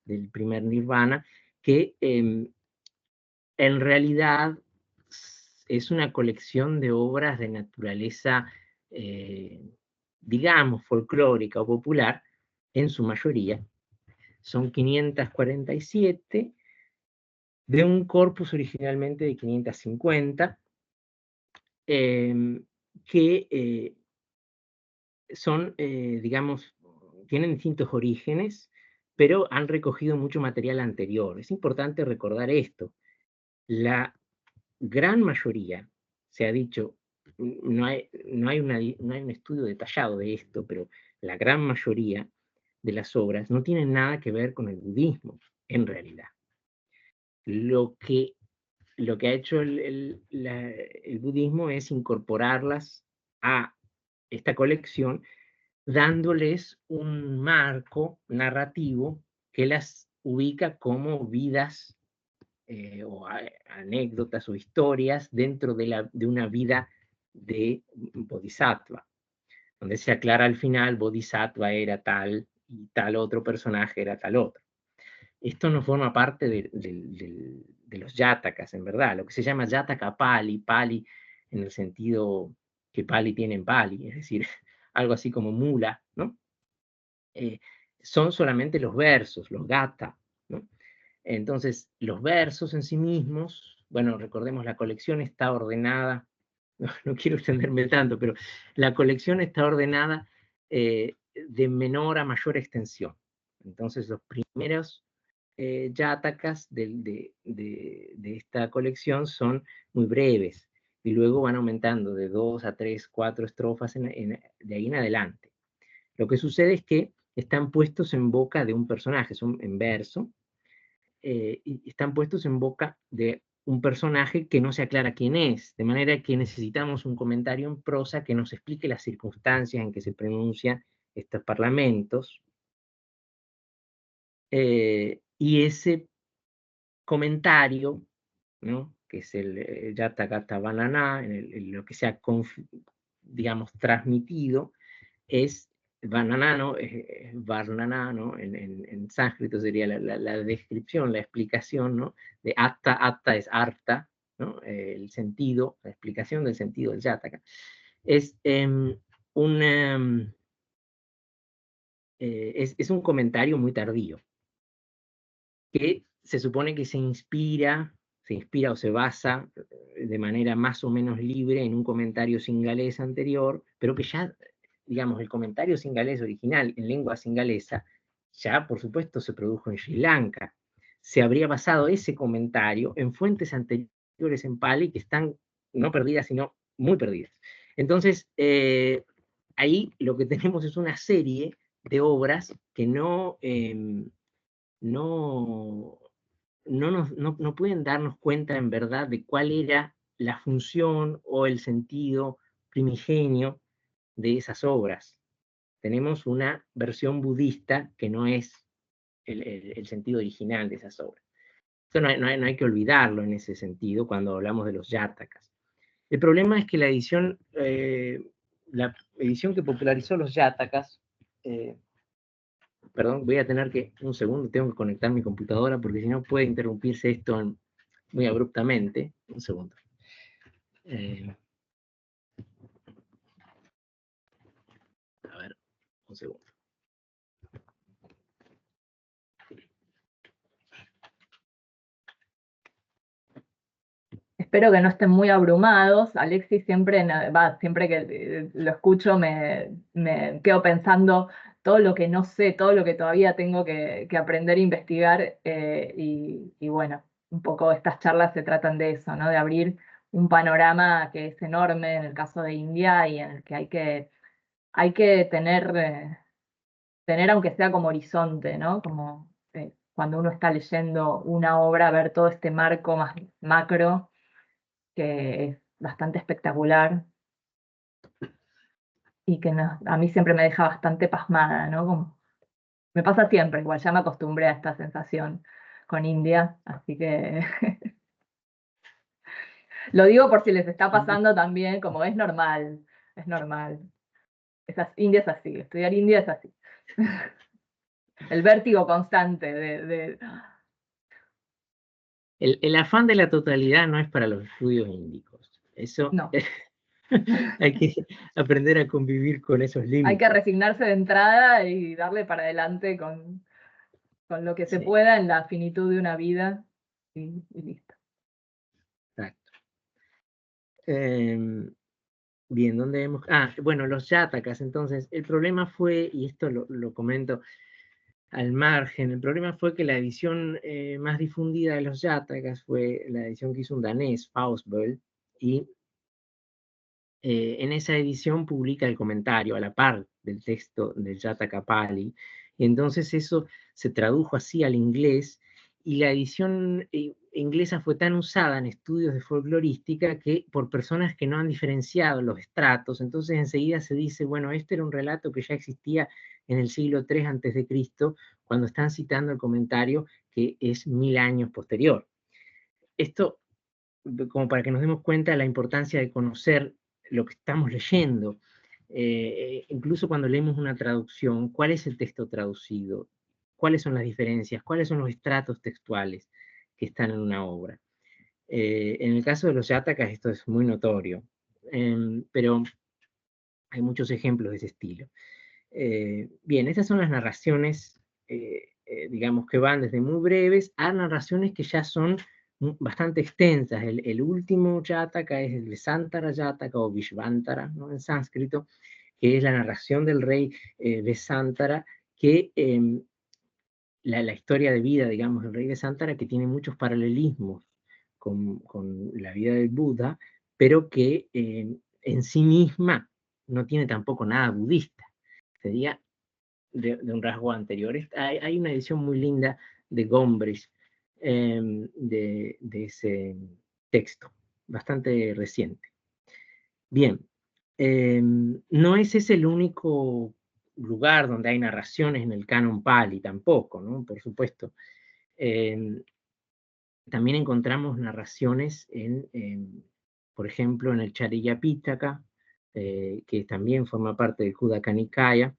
B: del primer Nirvana, que en realidad es una colección de obras de naturaleza, digamos, folclórica o popular, en su mayoría. Son 547, de un corpus originalmente de 550, que son, digamos, tienen distintos orígenes, pero han recogido mucho material anterior. Es importante recordar esto. La gran mayoría, se ha dicho, no hay un estudio detallado de esto, pero la gran mayoría de las obras no tienen nada que ver con el budismo, en realidad. Lo que ha hecho el budismo es incorporarlas a esta colección, dándoles un marco narrativo que las ubica como vidas o anécdotas o historias dentro de una vida de bodhisattva, donde se aclara al final, bodhisattva era tal y tal otro personaje era tal otro. Esto no forma parte de los yatakas, en verdad. Lo que se llama yataka Pali, Pali en el sentido que Pali tiene en Pali, es decir, algo así como mula, ¿no? Son solamente los versos, los gata, ¿no? Entonces, los versos en sí mismos, bueno, recordemos, la colección está ordenada, no quiero extenderme tanto, pero la colección está ordenada de menor a mayor extensión. Entonces, los primeros yatakas de esta colección son muy breves, y luego van aumentando de 2 a 3, 4 estrofas de ahí en adelante. Lo que sucede es que están puestos en boca de un personaje, son en verso, y están puestos en boca de un personaje que no se aclara quién es, de manera que necesitamos un comentario en prosa que nos explique las circunstancias en que se pronuncian estos parlamentos, y ese comentario, ¿no? Que es el Yatagata Vanana, lo que se ha, digamos, transmitido, es Varnana, ¿no? Varnana, ¿no? En sánscrito sería la descripción, la explicación, ¿no? De atta, atta es arta, ¿no? El sentido, la explicación del sentido del Jataka. Es es un comentario muy tardío, que se supone que se inspira o se basa de manera más o menos libre en un comentario singalés anterior, pero que ya, digamos, el comentario singalés original en lengua singalesa, ya por supuesto se produjo en Sri Lanka. Se habría basado ese comentario en fuentes anteriores en Pali que están no perdidas, sino muy perdidas. Entonces, ahí lo que tenemos es una serie de obras que no no pueden darnos cuenta en verdad de cuál era la función o el sentido primigenio de esas obras. Tenemos una versión budista que no es el sentido original de esas obras. Eso no hay que olvidarlo en ese sentido cuando hablamos de los yatakas. El problema es que la edición que popularizó los yatakas, perdón, voy a tener que, un segundo, tengo que conectar mi computadora porque si no puede interrumpirse esto muy abruptamente. Un segundo. A ver. Un segundo.
A: Espero que no estén muy abrumados. Alexis siempre, siempre que lo escucho me quedo pensando todo lo que no sé, todo lo que todavía tengo que aprender a investigar. Y bueno, un poco estas charlas se tratan de eso, ¿no? De abrir un panorama que es enorme en el caso de India y en el que hay que tener aunque sea como horizonte, ¿no? Como cuando uno está leyendo una obra, ver todo este marco más macro que es bastante espectacular y que a mí siempre me deja bastante pasmada, ¿no? Me pasa siempre, igual ya me acostumbré a esta sensación con India, así que lo digo por si les está pasando también, como es normal, es normal. India es así, estudiar India es así. El vértigo constante de...
B: El afán de la totalidad no es para los estudios índicos. Eso
A: No,
B: hay que aprender a convivir con esos
A: hay que
B: límites.
A: resignarse de entrada y darle para adelante con lo que se
B: Sí,
A: pueda en la finitud de una vida y listo.
B: exacto. Bien, ¿dónde hemos...? Ah, bueno, los yatakas. Entonces, el problema fue, y esto lo comento al margen, el problema fue que la edición más difundida de los yatakas fue la edición que hizo un danés, Faustböll, y en esa edición publica el comentario a la par del texto del Jataka Pali, y entonces eso se tradujo así al inglés, y la edición inglesa fue tan usada en estudios de folclorística que por personas que no han diferenciado los estratos, entonces enseguida se dice, bueno, este era un relato que ya existía en el siglo III antes de Cristo, cuando están citando el comentario que es 1000 años posterior. Esto como para que nos demos cuenta de la importancia de conocer lo que estamos leyendo. Incluso cuando leemos una traducción, ¿cuál es el texto traducido? ¿Cuáles son las diferencias? ¿Cuáles son los estratos textuales que están en una obra? En el caso de los yatakas esto es muy notorio, pero hay muchos ejemplos de ese estilo. Bien, estas son las narraciones, digamos, que van desde muy breves a narraciones que ya son bastante extensas. El último Jataka es el Vesantara Jataka o Vishvantara, ¿no? En sánscrito, que es la narración del rey Vesantara, que la historia de vida, digamos, del rey Vesantara, que tiene muchos paralelismos con la vida del Buda, pero que en sí misma no tiene tampoco nada budista. Sería de un rasgo anterior. Hay una edición muy linda de Gombrich de ese texto, bastante reciente. Bien, no es ese el único lugar donde hay narraciones en el canon Pali, tampoco, ¿no? Por supuesto. También encontramos narraciones por ejemplo, en el Chariya Pitaka, que también forma parte del Khuddaka Nikaya.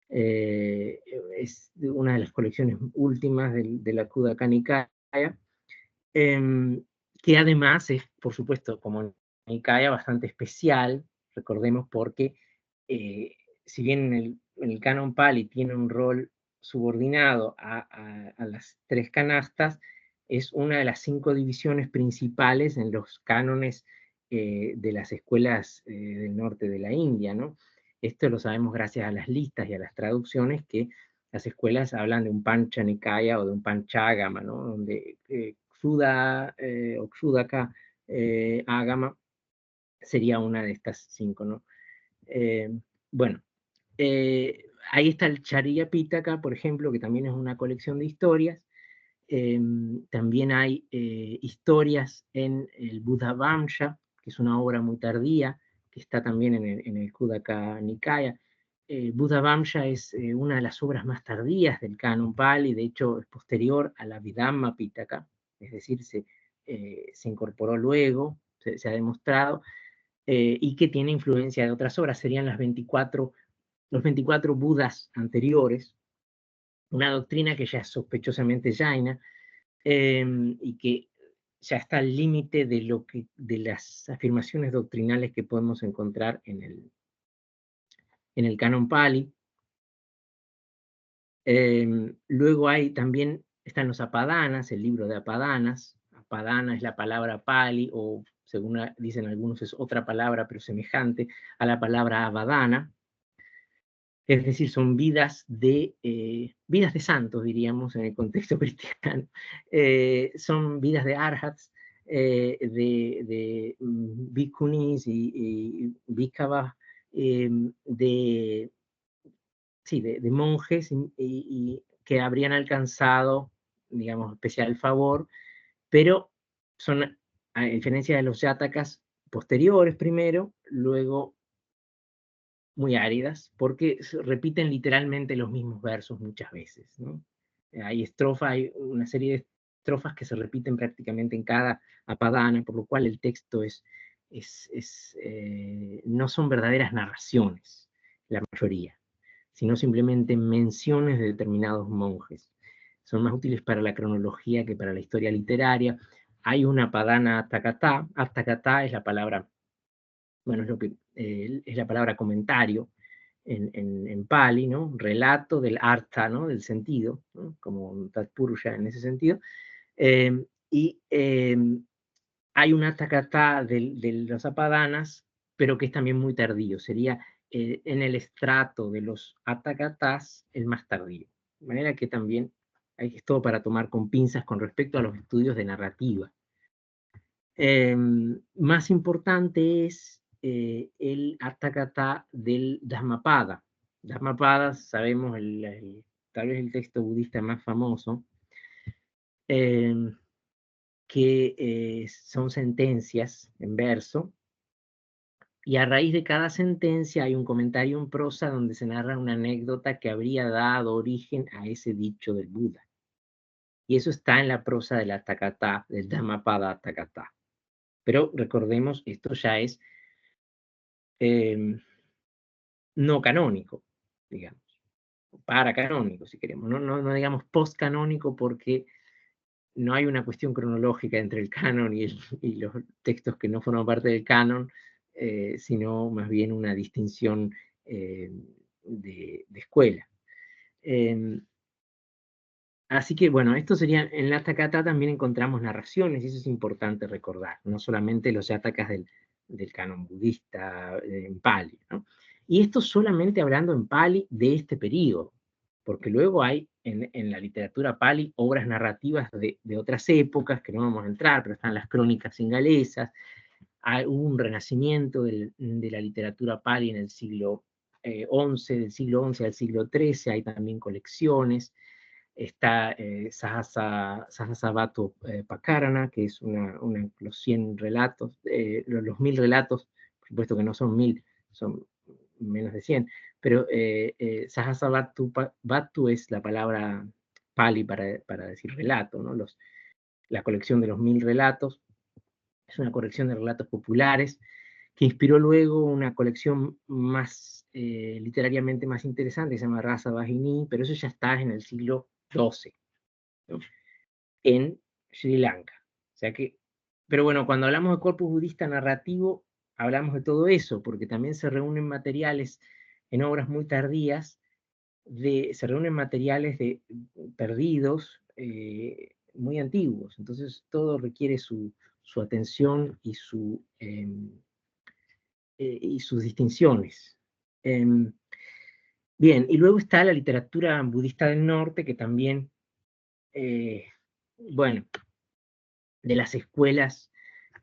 B: Es una de las colecciones últimas de la Khuddaka Nikaya, que además es, por supuesto, como Nikaya, bastante especial, recordemos, porque si bien en el canon Pali tiene un rol subordinado a las tres canastas, es una de las 5 divisiones principales en los cánones de las escuelas del norte de la India, ¿no? Esto lo sabemos gracias a las listas y a las traducciones que las escuelas hablan de un Pancha Nikaya o de un Panchagama, ¿no? Donde Ksuda o Ksudaka Agama sería una de estas 5, ¿no? Bueno, ahí está el Chariya Pitaka, por ejemplo, que también es una colección de historias. También hay historias en el Buddha Vamsha, que es una obra muy tardía, que está también en el Khuddaka Nikaya. Buddha Vamsha es una de las obras más tardías del canon Pali, de hecho es posterior a la Vidhamma Pitaka, es decir, se incorporó luego, se ha demostrado, y que tiene influencia de otras obras, serían los 24 Budas anteriores, una doctrina que ya es sospechosamente jaina, y que ya está al límite de las afirmaciones doctrinales que podemos encontrar en el canon Pali. Luego están los apadanas, el libro de apadanas. Apadana es la palabra pali, o según dicen algunos es otra palabra, pero semejante a la palabra abadana. Es decir, son vidas de santos, diríamos, en el contexto cristiano. Son vidas de arhats, de bhikkhunis y bhikkhavas, de monjes y que habrían alcanzado, digamos, especial favor, pero son, a diferencia de los yatakas, posteriores primero, luego muy áridas, porque repiten literalmente los mismos versos muchas veces, ¿no? Hay una serie de estrofas que se repiten prácticamente en cada apadana, por lo cual el texto no son verdaderas narraciones, la mayoría, sino simplemente menciones de determinados monjes. Son más útiles para la cronología que para la historia literaria. Hay una padana attakatha. Attakatha es la palabra, bueno, es la palabra comentario en Pali, ¿no? Relato del artha, ¿no? Del sentido, ¿no? Como un tatpurusha en ese sentido. Hay un attakatha de los apadanas, pero que es también muy tardío. Sería en el estrato de los attakathas el más tardío. De manera que también es todo para tomar con pinzas con respecto a los estudios de narrativa. Más importante es el attakatha del Dhammapada. Dhammapada, sabemos, tal vez el texto budista más famoso, que son sentencias en verso, y a raíz de cada sentencia hay un comentario en prosa donde se narra una anécdota que habría dado origen a ese dicho del Buda. Y eso está en la prosa del Attakatha, del Dhammapada Attakatha. Pero recordemos, esto ya es no canónico, digamos, paracanónico, si queremos, no digamos postcanónico, porque no hay una cuestión cronológica entre el canon y los textos que no forman parte del canon, sino más bien una distinción de escuela. Así que, bueno, esto sería, en la Attakatha también encontramos narraciones, y eso es importante recordar, no solamente los yatakas del canon budista en Pali, ¿no? Y esto solamente hablando en Pali de este periodo, porque luego hay en la literatura Pali obras narrativas de otras épocas, que no vamos a entrar, pero están las crónicas singalesas. Hubo un renacimiento de la literatura Pali en el siglo XI, del siglo XI al siglo XIII, hay también colecciones. Está Sahasrabhatu Pakarana, que es los 100 relatos, los 1000 relatos, por supuesto que no son 1000, son menos de 100, pero Sahasrabhatu es la palabra Pali para decir relato, ¿no? La colección de los 1000 relatos es una colección de relatos populares que inspiró luego una colección más literariamente más interesante, que se llama Rasa Vahini, pero eso ya está en el siglo XII, ¿no? En Sri Lanka. O sea que, pero bueno, cuando hablamos de corpus budista narrativo, hablamos de todo eso, porque también se reúnen materiales en obras muy tardías, se reúnen materiales perdidos, muy antiguos. Entonces todo requiere su atención y sus distinciones. Bien, y luego está la literatura budista del norte, que también, bueno, de las escuelas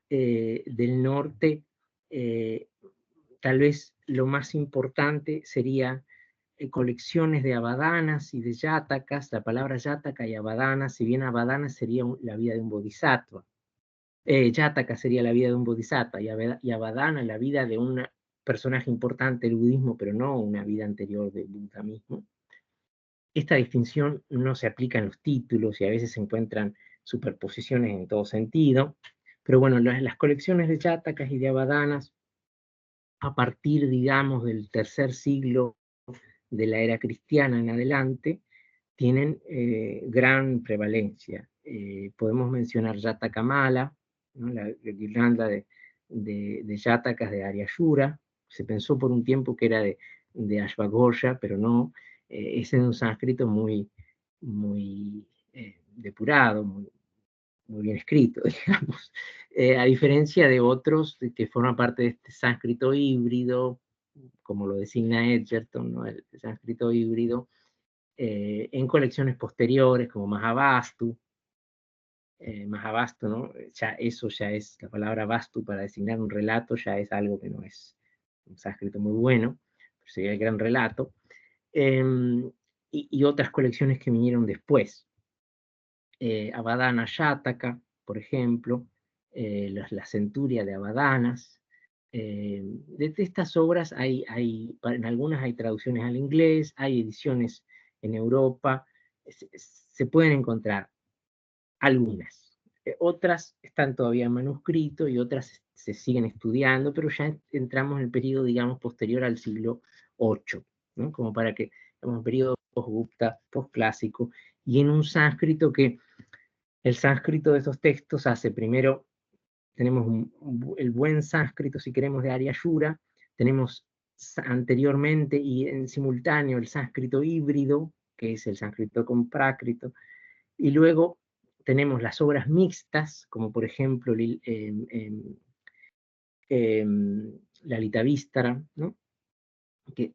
B: del norte, tal vez lo más importante sería colecciones de abadanas y de yatakas. La palabra yataka y abadana, si bien abadana sería la vida de un bodhisattva, yataka sería la vida de un bodhisattva, y abadana la vida de un personaje importante del budismo, pero no una vida anterior del Buda mismo. Esta distinción no se aplica en los títulos y a veces se encuentran superposiciones en todo sentido, pero bueno, las colecciones de yatakas y de abadanas, a partir, digamos, del tercer siglo de la era cristiana en adelante, tienen gran prevalencia. Podemos mencionar Yatakamala, ¿no? La guirnalda de yatakas de Aryayura. Se pensó por un tiempo que era de Ashvaghosha, pero no. es en un sánscrito muy depurado, muy bien escrito, digamos. A diferencia de otros que forman parte de este sánscrito híbrido, como lo designa Edgerton, ¿no? El sánscrito híbrido, en colecciones posteriores, como Mahavastu, ¿no? Eso ya es, la palabra vastu para designar un relato, ya es algo que no es un sánscrito muy bueno, pero sería el gran relato. Y otras colecciones que vinieron después. Abadana Yataka, por ejemplo, la Centuria de Abadanas. De estas obras en algunas hay traducciones al inglés, hay ediciones en Europa, se pueden encontrar algunas. Otras están todavía en manuscrito y otras se siguen estudiando, pero ya entramos en el periodo, digamos, posterior al siglo VIII, ¿no? Como para que, digamos, un periodo post-Gupta, post-clásico, y en un sánscrito que el sánscrito de esos textos hace primero, tenemos el buen sánscrito, si queremos, de Aryayura, tenemos anteriormente y en simultáneo el sánscrito híbrido, que es el sánscrito con prácrito, y luego tenemos las obras mixtas, como por ejemplo la Litavístara, ¿no?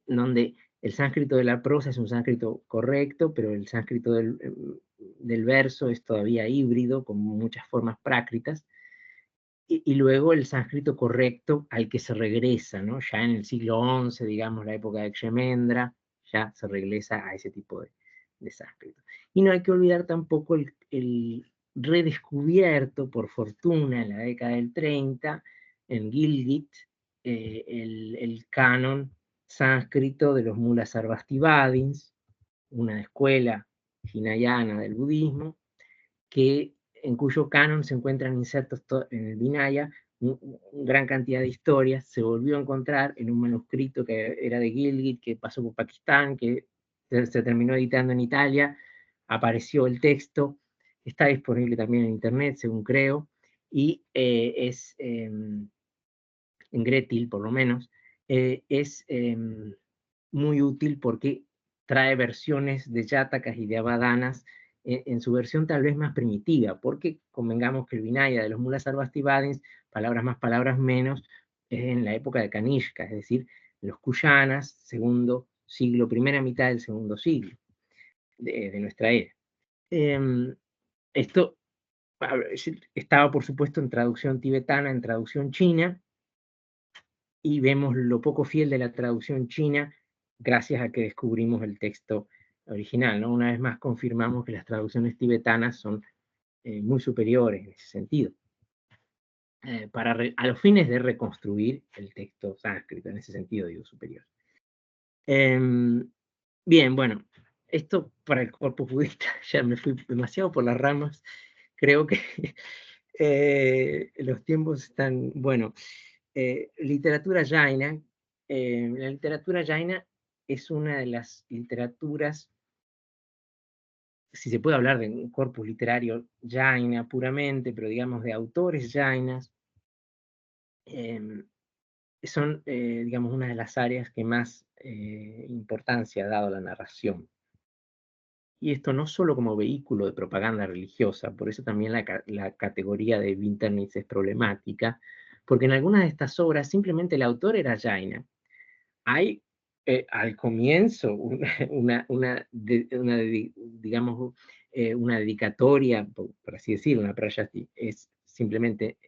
B: Donde el sánscrito de la prosa es un sánscrito correcto, pero el sánscrito del verso es todavía híbrido, con muchas formas prácritas, y luego el sánscrito correcto al que se regresa, ¿no? Ya en el siglo XI, digamos, la época de Kshemendra, ya se regresa a ese tipo de sánscrito. Y no hay que olvidar tampoco el redescubierto, por fortuna, en la década del 30, en Gilgit, el canon sánscrito de los Mulas Sarvastivadins, una escuela hinayana del budismo, en cuyo canon se encuentran insertos en el Vinaya gran cantidad de historias. Se volvió a encontrar en un manuscrito que era de Gilgit, que pasó por Pakistán, que se terminó editando en Italia, apareció el texto, está disponible también en internet, según creo, y es en Gretil, por lo menos, es muy útil porque trae versiones de Yatakas y de Abadanas en su versión tal vez más primitiva, porque convengamos que el Vinaya de los Mulas Sarvastivadins, palabras más, palabras menos, es en la época de Kanishka, es decir, los Kuyanas, segundo siglo, primera mitad del segundo siglo de nuestra era. Esto estaba, por supuesto, en traducción tibetana, en traducción china, y vemos lo poco fiel de la traducción china gracias a que descubrimos el texto original, ¿no? Una vez más confirmamos que las traducciones tibetanas son muy superiores en ese sentido, a los fines de reconstruir el texto sánscrito, en ese sentido digo superior. Bien, bueno, esto para el corpus budista, ya me fui demasiado por las ramas, creo que los tiempos están, bueno, literatura jaina. La literatura jaina es una de las literaturas, si se puede hablar de un corpus literario jaina puramente, pero digamos de autores jainas, son, digamos, una de las áreas que más importancia ha dado a la narración. Y esto no solo como vehículo de propaganda religiosa, por eso también la categoría de Winternitz es problemática, porque en algunas de estas obras simplemente el autor era jaina. Hay al comienzo digamos, una dedicatoria, por así decirlo, una prayasti, es simplemente,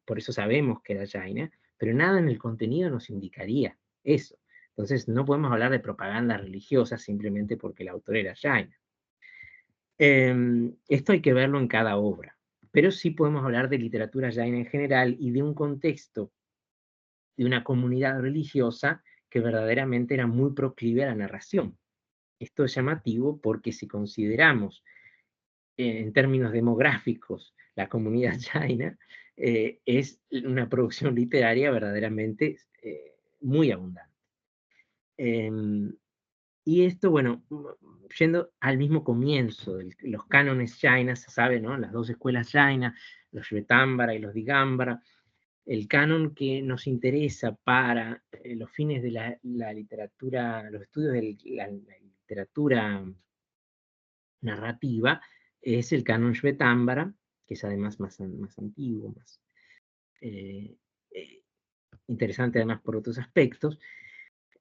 B: por eso sabemos que era jaina, pero nada en el contenido nos indicaría eso. Entonces no podemos hablar de propaganda religiosa simplemente porque el autor era jaina. Esto hay que verlo en cada obra, pero sí podemos hablar de literatura jaina en general y de un contexto de una comunidad religiosa que verdaderamente era muy proclive a la narración. Esto es llamativo porque si consideramos en términos demográficos la comunidad jaina, es una producción literaria verdaderamente muy abundante. Y esto, bueno, yendo al mismo comienzo de los cánones jainas, se sabe, ¿no? Las dos escuelas jainas, los Shvetambara y los Digambara, el canon que nos interesa para los fines de la literatura, los estudios de la literatura narrativa es el canon Shvetambara, que es además más antiguo, más interesante además por otros aspectos,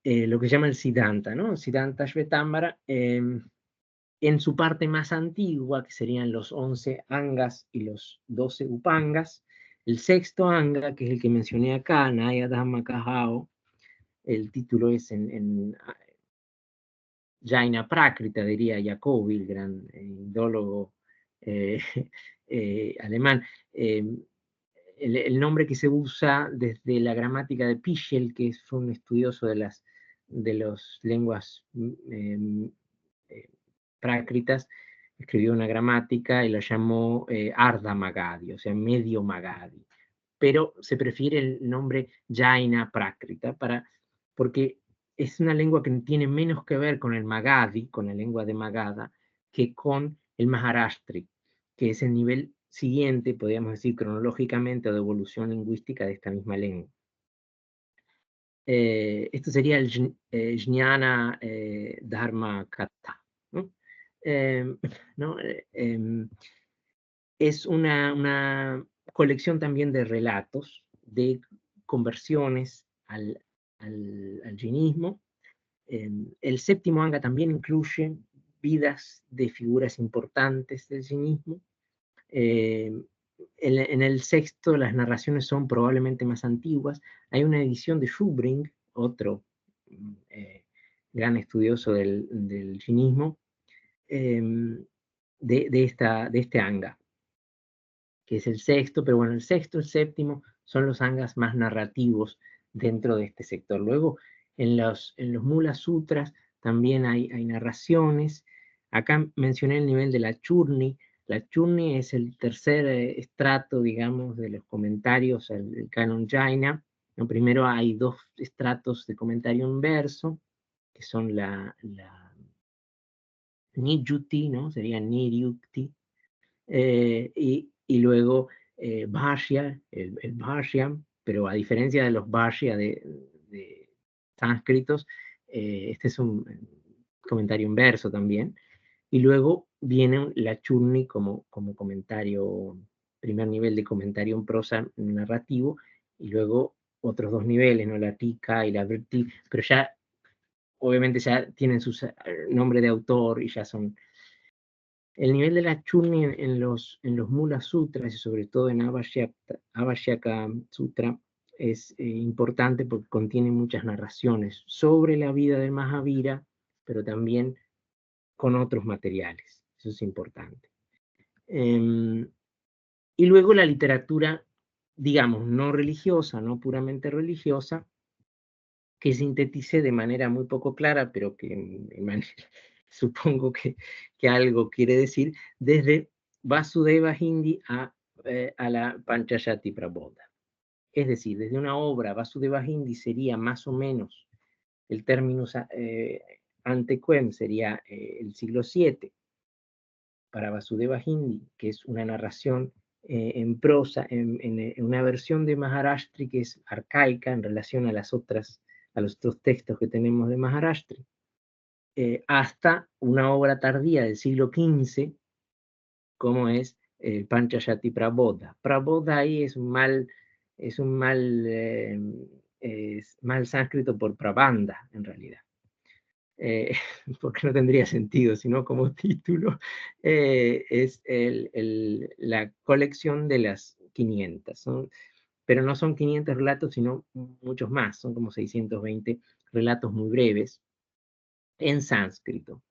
B: lo que se llama el Siddhanta, ¿no? Siddhanta Shvetambara, en su parte más antigua, que serían los 11 angas y los 12 upangas, el sexto anga, que es el que mencioné acá, Naya Dhamma Kahao, el título es en Jaina Prakrita, diría Jacobi, el gran indólogo alemán. El nombre que se usa desde la gramática de Pichel, que fue un estudioso de las lenguas prácritas, escribió una gramática y la llamó Ardha Magadhi, o sea, medio Magadhi. Pero se prefiere el nombre Jaina Prakrita porque es una lengua que tiene menos que ver con el Magadhi, con la lengua de Magadha, que con el Maharashtri, que es el nivel siguiente, podríamos decir cronológicamente, o de evolución lingüística de esta misma lengua. Esto sería el Jnana Dharma Kata, ¿no? ¿No? Es una colección también de relatos, de conversiones al jainismo. El séptimo anga también incluye vidas de figuras importantes del jainismo. En el sexto las narraciones son probablemente más antiguas. Hay una edición de Shubring, otro gran estudioso del jainismo, de este anga, que es el sexto, pero bueno, el sexto, el séptimo son los angas más narrativos dentro de este sector. Luego, en los Mula Sutras también hay narraciones. Acá mencioné el nivel de la Churni. La Churni es el tercer estrato, digamos, de los comentarios al canon Jaina. ¿No? Primero hay dos estratos de comentario en verso, que son la Niyuti, ¿no? Sería Niryukti, y luego Bhashya, el Bhashyam, pero a diferencia de los Bhashya de sánscritos, este es un comentario en verso también, y luego viene la Churni como comentario, primer nivel de comentario en prosa narrativo, y luego otros dos niveles, ¿no? La Tika y la Vritti, pero ya obviamente ya tienen su nombre de autor y ya son. El nivel de la Churni en los Mula Sutras y sobre todo en Avashyaka Sutra es importante porque contiene muchas narraciones sobre la vida del Mahavira, pero también con otros materiales. Eso es importante. Y luego la literatura, digamos, no religiosa, no puramente religiosa, que sintetice de manera muy poco clara, pero que supongo que algo quiere decir, desde Vasudeva Hindi a la Panchayati Prabodha. Es decir, desde una obra, Vasudeva Hindi sería más o menos, el término antequem sería el siglo VII, para Vasudeva Hindi, que es una narración en prosa, en una versión de Maharashtri que es arcaica en relación a los otros textos que tenemos de Maharashtri, hasta una obra tardía del siglo XV, como es el Panchayati Prabodha. Prabodha ahí es un mal sánscrito por Prabandha, en realidad. Porque no tendría sentido, sino como título, es la colección de las 500. Pero no son 500 relatos, sino muchos más, son como 620 relatos muy breves en sánscrito.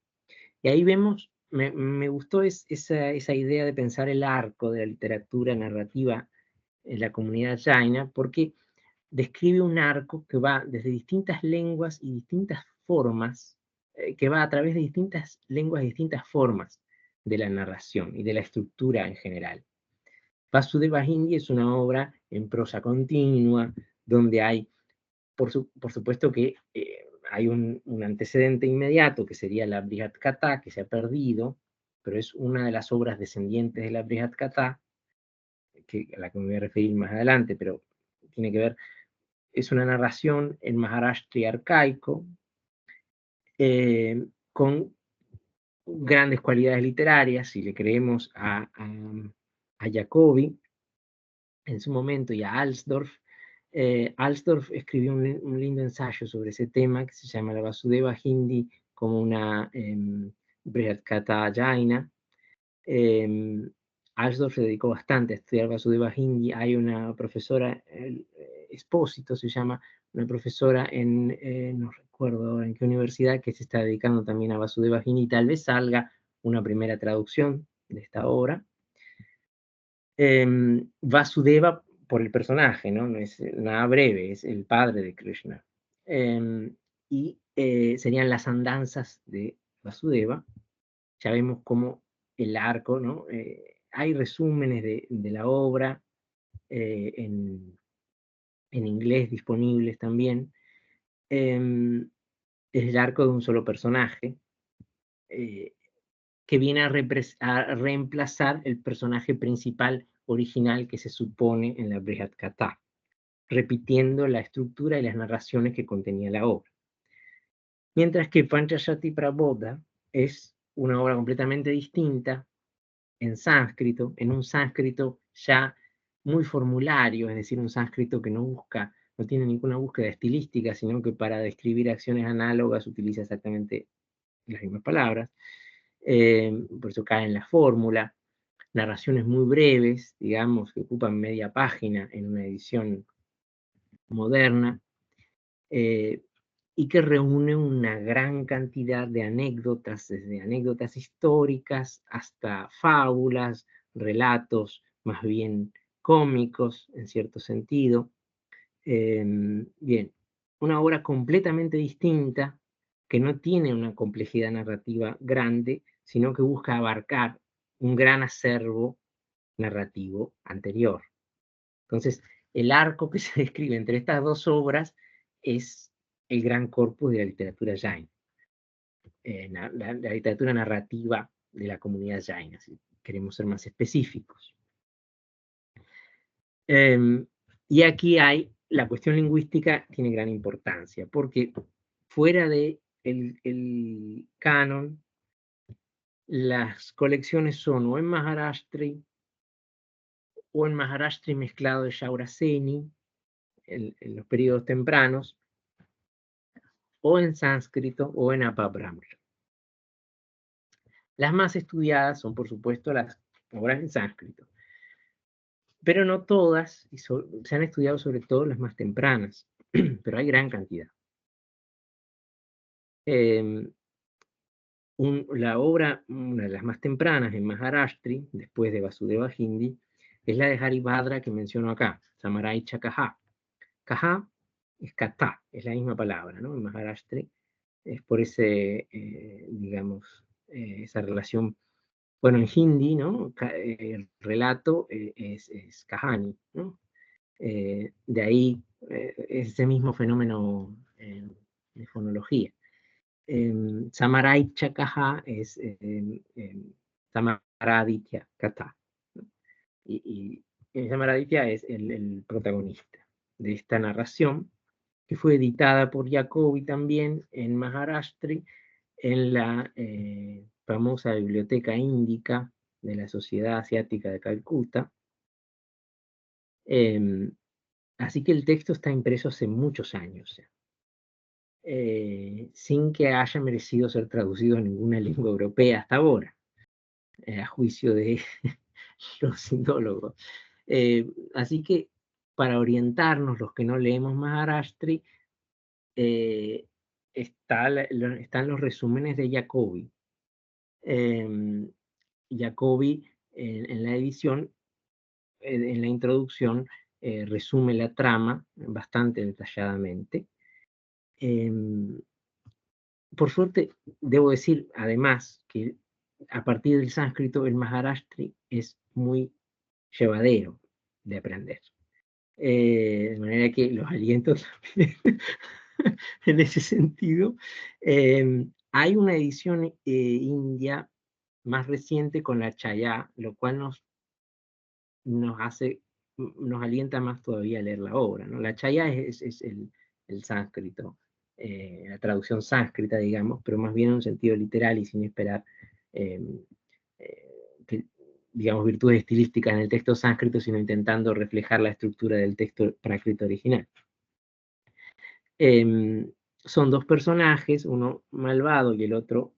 B: Y ahí vemos, me gustó esa idea de pensar el arco de la literatura narrativa en la comunidad jaina, porque describe un arco que va desde distintas lenguas y distintas formas, que va a través de distintas lenguas y distintas formas de la narración y de la estructura en general. Vasudeva Hindi es una obra en prosa continua, donde hay, por supuesto que hay un antecedente inmediato, que sería la Brihat Katha, que se ha perdido, pero es una de las obras descendientes de la Brihat Katha, a la que me voy a referir más adelante, pero tiene que ver, es una narración en Maharashtri arcaico, con grandes cualidades literarias, si le creemos a Jacobi en su momento y a Alsdorf. Alsdorf escribió un lindo ensayo sobre ese tema que se llama La Vasudeva Hindi como una Brihat Katha Jaina. Alsdorf se dedicó bastante a estudiar Vasudeva Hindi. Hay una profesora, Espósito se llama, una profesora no recuerdo en qué universidad, que se está dedicando también a Vasudeva Hindi. Tal vez salga una primera traducción de esta obra. Vasudeva por el personaje, ¿no? No es nada breve, es el padre de Krishna. Y serían las andanzas de Vasudeva. Ya vemos cómo el arco, ¿no? Hay resúmenes de la obra en inglés disponibles también. Es el arco de un solo personaje que viene a reemplazar el personaje principal original que se supone en la Brihat Katha, repitiendo la estructura y las narraciones que contenía la obra. Mientras que Panchashati Prabodha es una obra completamente distinta, en sánscrito, en un sánscrito ya muy formulario, es decir, un sánscrito que no tiene ninguna búsqueda estilística, sino que para describir acciones análogas utiliza exactamente las mismas palabras. Por eso cae en la fórmula. Narraciones muy breves, digamos, que ocupan media página en una edición moderna, y que reúne una gran cantidad de anécdotas, desde anécdotas históricas hasta fábulas, relatos más bien cómicos, en cierto sentido. Bien, una obra completamente distinta, que no tiene una complejidad narrativa grande, sino que busca abarcar un gran acervo narrativo anterior. Entonces, el arco que se describe entre estas dos obras es el gran corpus de la literatura Jaina, la literatura narrativa de la comunidad Jaina, si queremos ser más específicos. Y aquí la cuestión lingüística tiene gran importancia, porque fuera de el canon, las colecciones son o en Maharashtri mezclado de Shauraseni, en los periodos tempranos, o en sánscrito o en Apabhramsha. Las más estudiadas son, por supuesto, las obras en sánscrito, pero no todas, y se han estudiado sobre todo las más tempranas, pero hay gran cantidad. La obra, una de las más tempranas en Maharashtri, después de Vasudeva Hindi, es la de Haribhadra que menciono acá, Samaraicha Kaha. Kaha es Katha, es la misma palabra, ¿no? En Maharashtri es por ese, digamos, esa relación. Bueno, en hindi, ¿no? El relato es kahani, ¿no? De ahí ese mismo fenómeno de fonología. Samaraicha Kaha es Samaraditya Katha, ¿no? Y Samaraditya es el protagonista de esta narración, que fue editada por Jacobi también en Maharashtri, en la famosa Biblioteca Índica de la Sociedad Asiática de Calcuta. Así que el texto está impreso hace muchos años, sin que haya merecido ser traducido en ninguna lengua europea hasta ahora, a juicio de los sindólogos. Así que para orientarnos, los que no leemos Maharashtri, están los resúmenes de Jacobi. Jacobi en la edición, en la introducción, resume la trama bastante detalladamente. Por suerte, debo decir además que a partir del sánscrito el Maharashtri es muy llevadero de aprender. De manera que los aliento también en ese sentido. Hay una edición india más reciente con la Chaya, lo cual nos alienta más todavía a leer la obra, ¿no? La Chaya es el sánscrito la traducción sánscrita, digamos, pero más bien en un sentido literal y sin esperar digamos, virtudes estilísticas en el texto sánscrito, sino intentando reflejar la estructura del texto prácrito original. Son dos personajes, uno malvado y el otro,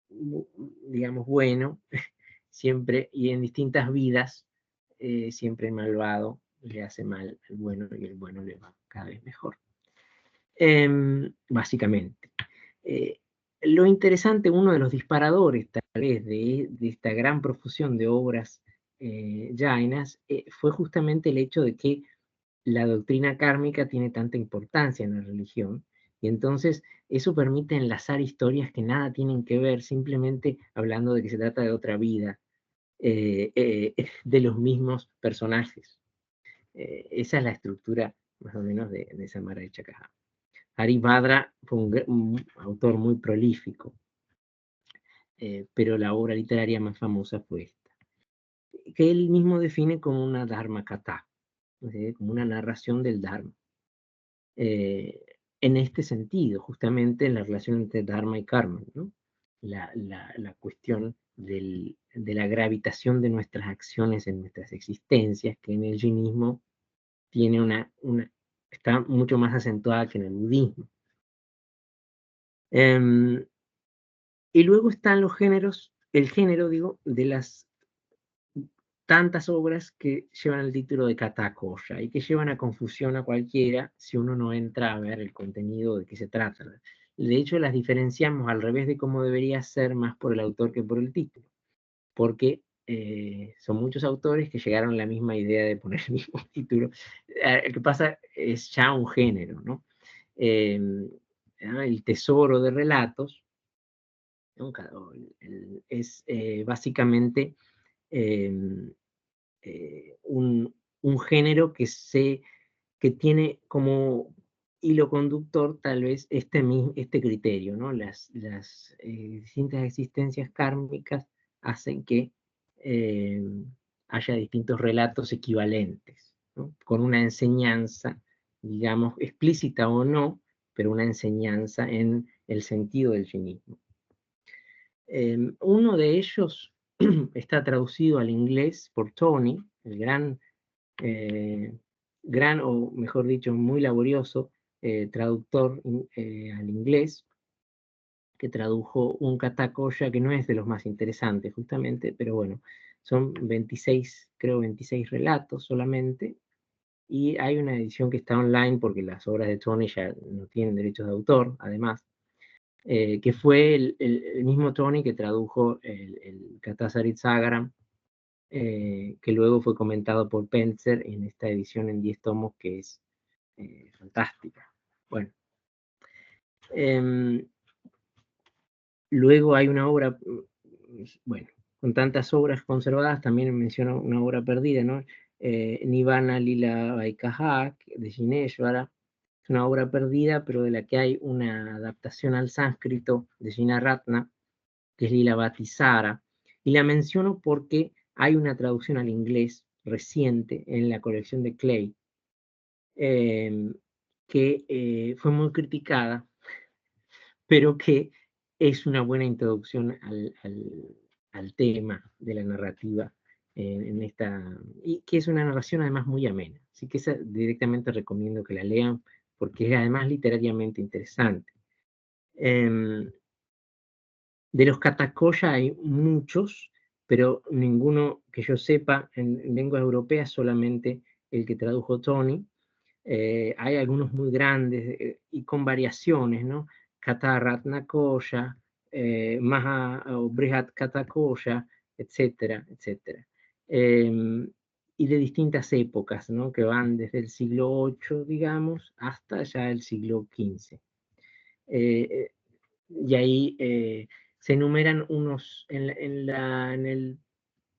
B: digamos, bueno, siempre, y en distintas vidas, siempre el malvado le hace mal al bueno y el bueno le va cada vez mejor. Básicamente. Lo interesante, uno de los disparadores tal vez de esta gran profusión de obras jainas fue justamente el hecho de que la doctrina kármica tiene tanta importancia en la religión, y entonces eso permite enlazar historias que nada tienen que ver, simplemente hablando de que se trata de otra vida, de los mismos personajes. Esa es la estructura más o menos de Samara Chakajá. Haribhadra fue un autor muy prolífico, pero la obra literaria más famosa fue esta, que él mismo define como una Dharmakatha, como una narración del Dharma. En este sentido, justamente en la relación entre Dharma y Karma, ¿no? La cuestión de la gravitación de nuestras acciones en nuestras existencias, que en el jainismo tiene está mucho más acentuada que en el budismo. Y luego están los géneros, el género, digo, de las tantas obras que llevan el título de Katakoya y que llevan a confusión a cualquiera si uno no entra a ver el contenido de qué se trata. De hecho, las diferenciamos al revés de cómo debería ser, más por el autor que por el título, porque son muchos autores que llegaron a la misma idea de poner el mismo título. Lo que pasa es ya un género, ¿no? El tesoro de relatos es básicamente un género que tiene como hilo conductor tal vez este criterio, ¿no? Las distintas existencias kármicas hacen que haya distintos relatos equivalentes, ¿no? Con una enseñanza, digamos, explícita o no, pero una enseñanza en el sentido del jainismo. Uno de ellos está traducido al inglés por Tony, el gran, o mejor dicho, muy laborioso traductor al inglés, que tradujo un Katakoya que no es de los más interesantes, justamente, pero bueno, son 26 relatos solamente, y hay una edición que está online porque las obras de Tony ya no tienen derechos de autor, además, que fue el mismo Tony que tradujo el Katasarit-sagaram, que luego fue comentado por Pentzer en esta edición en 10 tomos, que es fantástica. Bueno, luego hay una obra, bueno, con tantas obras conservadas, también menciono una obra perdida, ¿no? Nirvana Lila Vaikahak, de Jineshvara. Es una obra perdida, pero de la que hay una adaptación al sánscrito de Jinaratna, que es Lila Bhattisara, y la menciono porque hay una traducción al inglés reciente en la colección de Clay, que fue muy criticada, pero que es una buena introducción al tema de la narrativa en esta, y que es una narración además muy amena. Así que esa directamente recomiendo que la lean, porque es además literariamente interesante. De los Katakoya hay muchos, pero ninguno que yo sepa en lengua europea, solamente el que tradujo Tony. Hay algunos muy grandes y con variaciones, ¿no? Kata Ratnakoya, Maha o Brihat Katakoya, etcétera, etcétera. Y de distintas épocas, ¿no? Que van desde el siglo VIII, digamos, hasta ya el siglo XV. Y ahí se enumeran unos, en el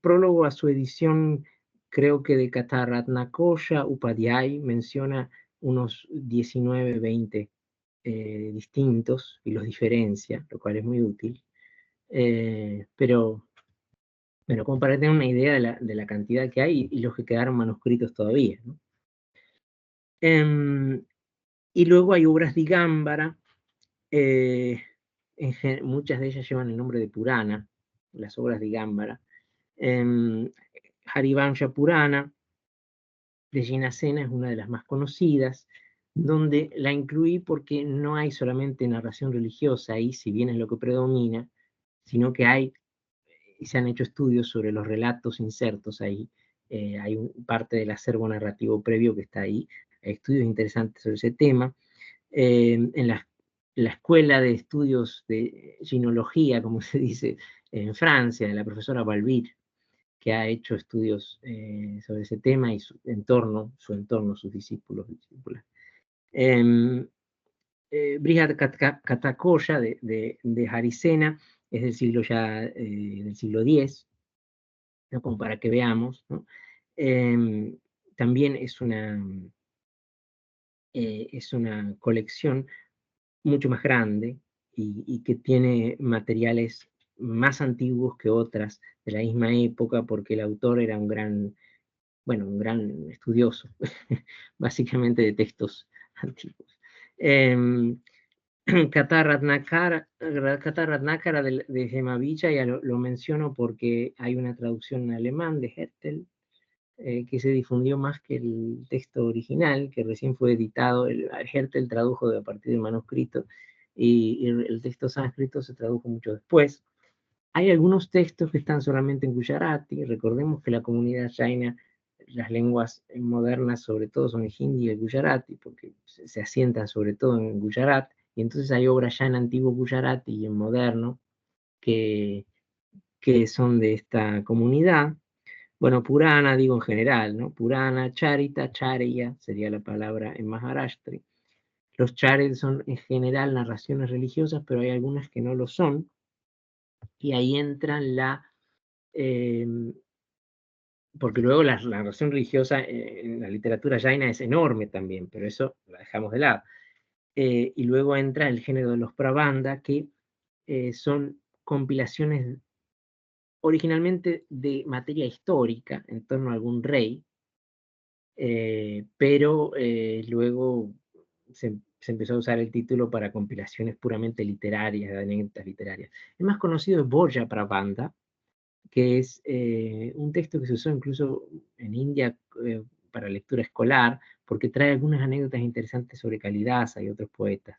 B: prólogo a su edición, creo que de Kataratnakoya, Upadhyay menciona unos 19, 20 distintos y los diferencia, lo cual es muy útil. Pero como para tener una idea de la cantidad que hay y los que quedaron manuscritos todavía, ¿no? Y luego hay obras de Gámbara, Muchas de ellas llevan el nombre de Purana, las obras de Gámbara. Harivansha Purana, de Jinasena, es una de las más conocidas, donde la incluí porque no hay solamente narración religiosa ahí, si bien es lo que predomina, sino que se han hecho estudios sobre los relatos insertos ahí. Hay parte del acervo narrativo previo que está ahí. Hay estudios interesantes sobre ese tema. En la escuela de estudios de ginología, como se dice en Francia, de la profesora Balbir, que ha hecho estudios sobre ese tema y su entorno, sus discípulos, discípulas. Brihad Katakoya de Harisena es del siglo del siglo X, ¿no? Como para que veamos, ¿no? También es una colección mucho más grande y que tiene materiales más antiguos que otras de la misma época, porque el autor era un gran estudioso, básicamente de textos antiguos. Kata Ratnakara de Gemavilla, ya lo menciono porque hay una traducción en alemán de Hertel, que se difundió más que el texto original, que recién fue editado. Hertel tradujo a partir del manuscrito, y el texto sánscrito se tradujo mucho después. Hay algunos textos que están solamente en Gujarati. Recordemos que la comunidad jaina, las lenguas modernas sobre todo son el hindi y el Gujarati, porque se asientan sobre todo en Gujarat, y entonces hay obras ya en antiguo Gujarati y en moderno que son de esta comunidad. Bueno, Purana, digo en general, ¿no? Purana, Charita, Charya sería la palabra en Maharashtri. Los Charit son en general narraciones religiosas, pero hay algunas que no lo son, y ahí entran porque luego la narración religiosa en la literatura jaina es enorme también, pero eso la dejamos de lado. Y luego entra el género de los Prabandha, que son compilaciones originalmente de materia histórica en torno a algún rey, pero luego se empezó a usar el título para compilaciones puramente literarias, de anécdotas literarias. El más conocido es Boya Prabandha, que es un texto que se usó incluso en India para lectura escolar, porque trae algunas anécdotas interesantes sobre Kalidasa y otros poetas.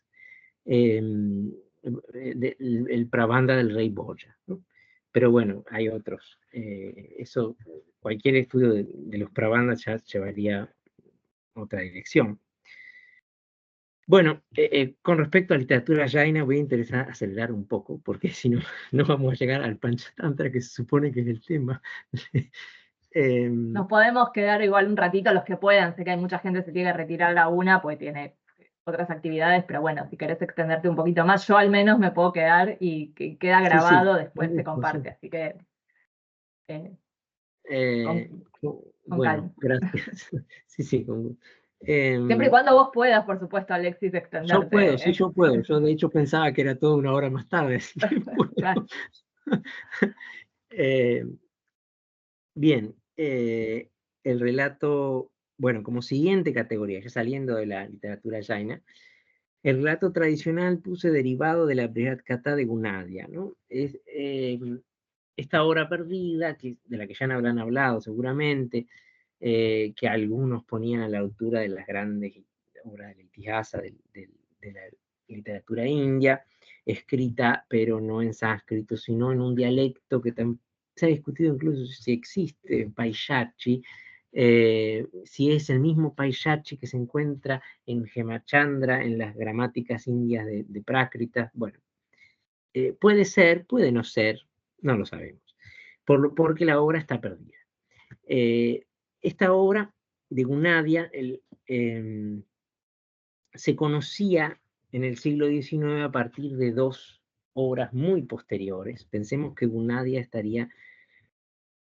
B: El Prabandha del rey Boya, ¿no? Pero bueno, hay otros. Cualquier estudio de los Prabandhas ya llevaría otra dirección. Bueno, con respecto a literatura jaina, voy a intentar acelerar un poco, porque si no, no vamos a llegar al Panchatantra, que se supone que es el tema.
A: Nos podemos quedar igual un ratito los que puedan. Sé que hay mucha gente que se tiene que retirar a la una, pues tiene otras actividades, pero bueno, si querés extenderte un poquito más, yo al menos me puedo quedar y queda grabado, sí, después se comparte, sí. Así que con
B: bueno,
A: calma.
B: gracias. Sí,
A: siempre y cuando vos puedas, por supuesto, Alexis, extenderte.
B: Yo puedo, sí, yo puedo. Yo de hecho pensaba que era toda una hora más tarde, así que puedo.
A: Claro.
B: Bien, el relato, bueno, como siguiente categoría, ya saliendo de la literatura jaina, el relato tradicional puse derivado de la Brihad Katha de Gunadia, ¿no? Es esta obra perdida, de la que ya habrán hablado seguramente, que algunos ponían a la altura de las grandes obras del Itihasa, de la literatura india, escrita pero no en sánscrito, sino en un dialecto que se ha discutido incluso si existe, Paishachi, si es el mismo Paishachi que se encuentra en Hemachandra, en las gramáticas indias de Prákrita. Bueno, puede ser, puede no ser, no lo sabemos, porque la obra está perdida. Esta obra de Gunadia se conocía en el siglo XIX a partir de dos obras muy posteriores. Pensemos que Gunadia estaría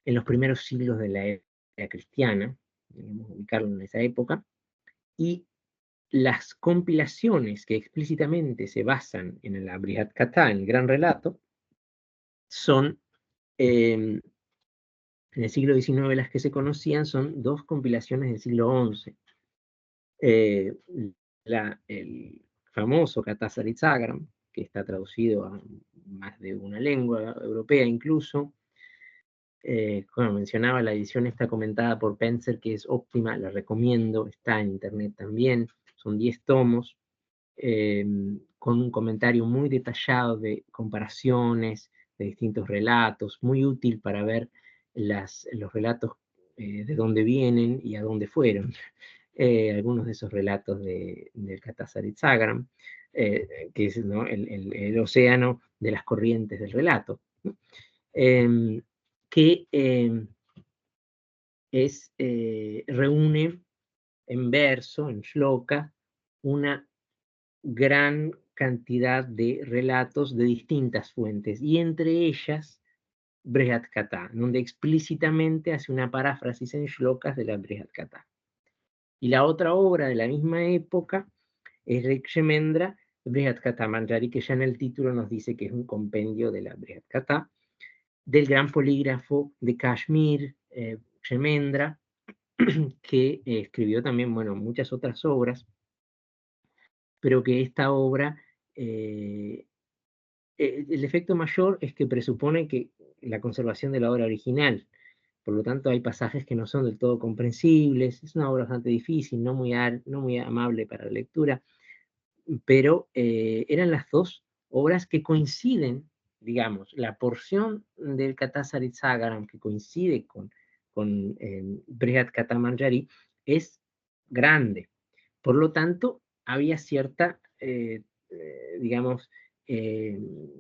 B: en los primeros siglos de la era cristiana, debemos ubicarlo en esa época, y las compilaciones que explícitamente se basan en la Brihad Katha, en el gran relato, son en el siglo XIX las que se conocían son dos compilaciones del siglo XI. El famoso Katha Saritsagram, que está traducido a más de una lengua europea incluso. Como mencionaba, la edición está comentada por Penzer, que es óptima, la recomiendo, está en internet también, son 10 tomos, con un comentario muy detallado de comparaciones de distintos relatos, muy útil para ver los relatos de dónde vienen y a dónde fueron. Algunos de esos relatos del Katasaritsagram, que es, ¿no?, el océano de las corrientes del relato, ¿no? Que reúne en verso, en shloka, una gran cantidad de relatos de distintas fuentes, y entre ellas Brihat Katha, donde explícitamente hace una paráfrasis en shlokas de la Brihat Katha. Y la otra obra de la misma época es Rikshemendra Brihat Katha Manjari, que ya en el título nos dice que es un compendio de la Brihat Katha, del gran polígrafo de Kashmir, Kshemendra, que escribió también, bueno, muchas otras obras, pero que esta obra, el efecto mayor es que presupone que la conservación de la obra original, por lo tanto hay pasajes que no son del todo comprensibles, es una obra bastante difícil, no muy amable para la lectura, pero eran las dos obras que coinciden, digamos, la porción del Katasaritsagram que coincide con Brihat Katha Manjari es grande. Por lo tanto, había cierta, digamos,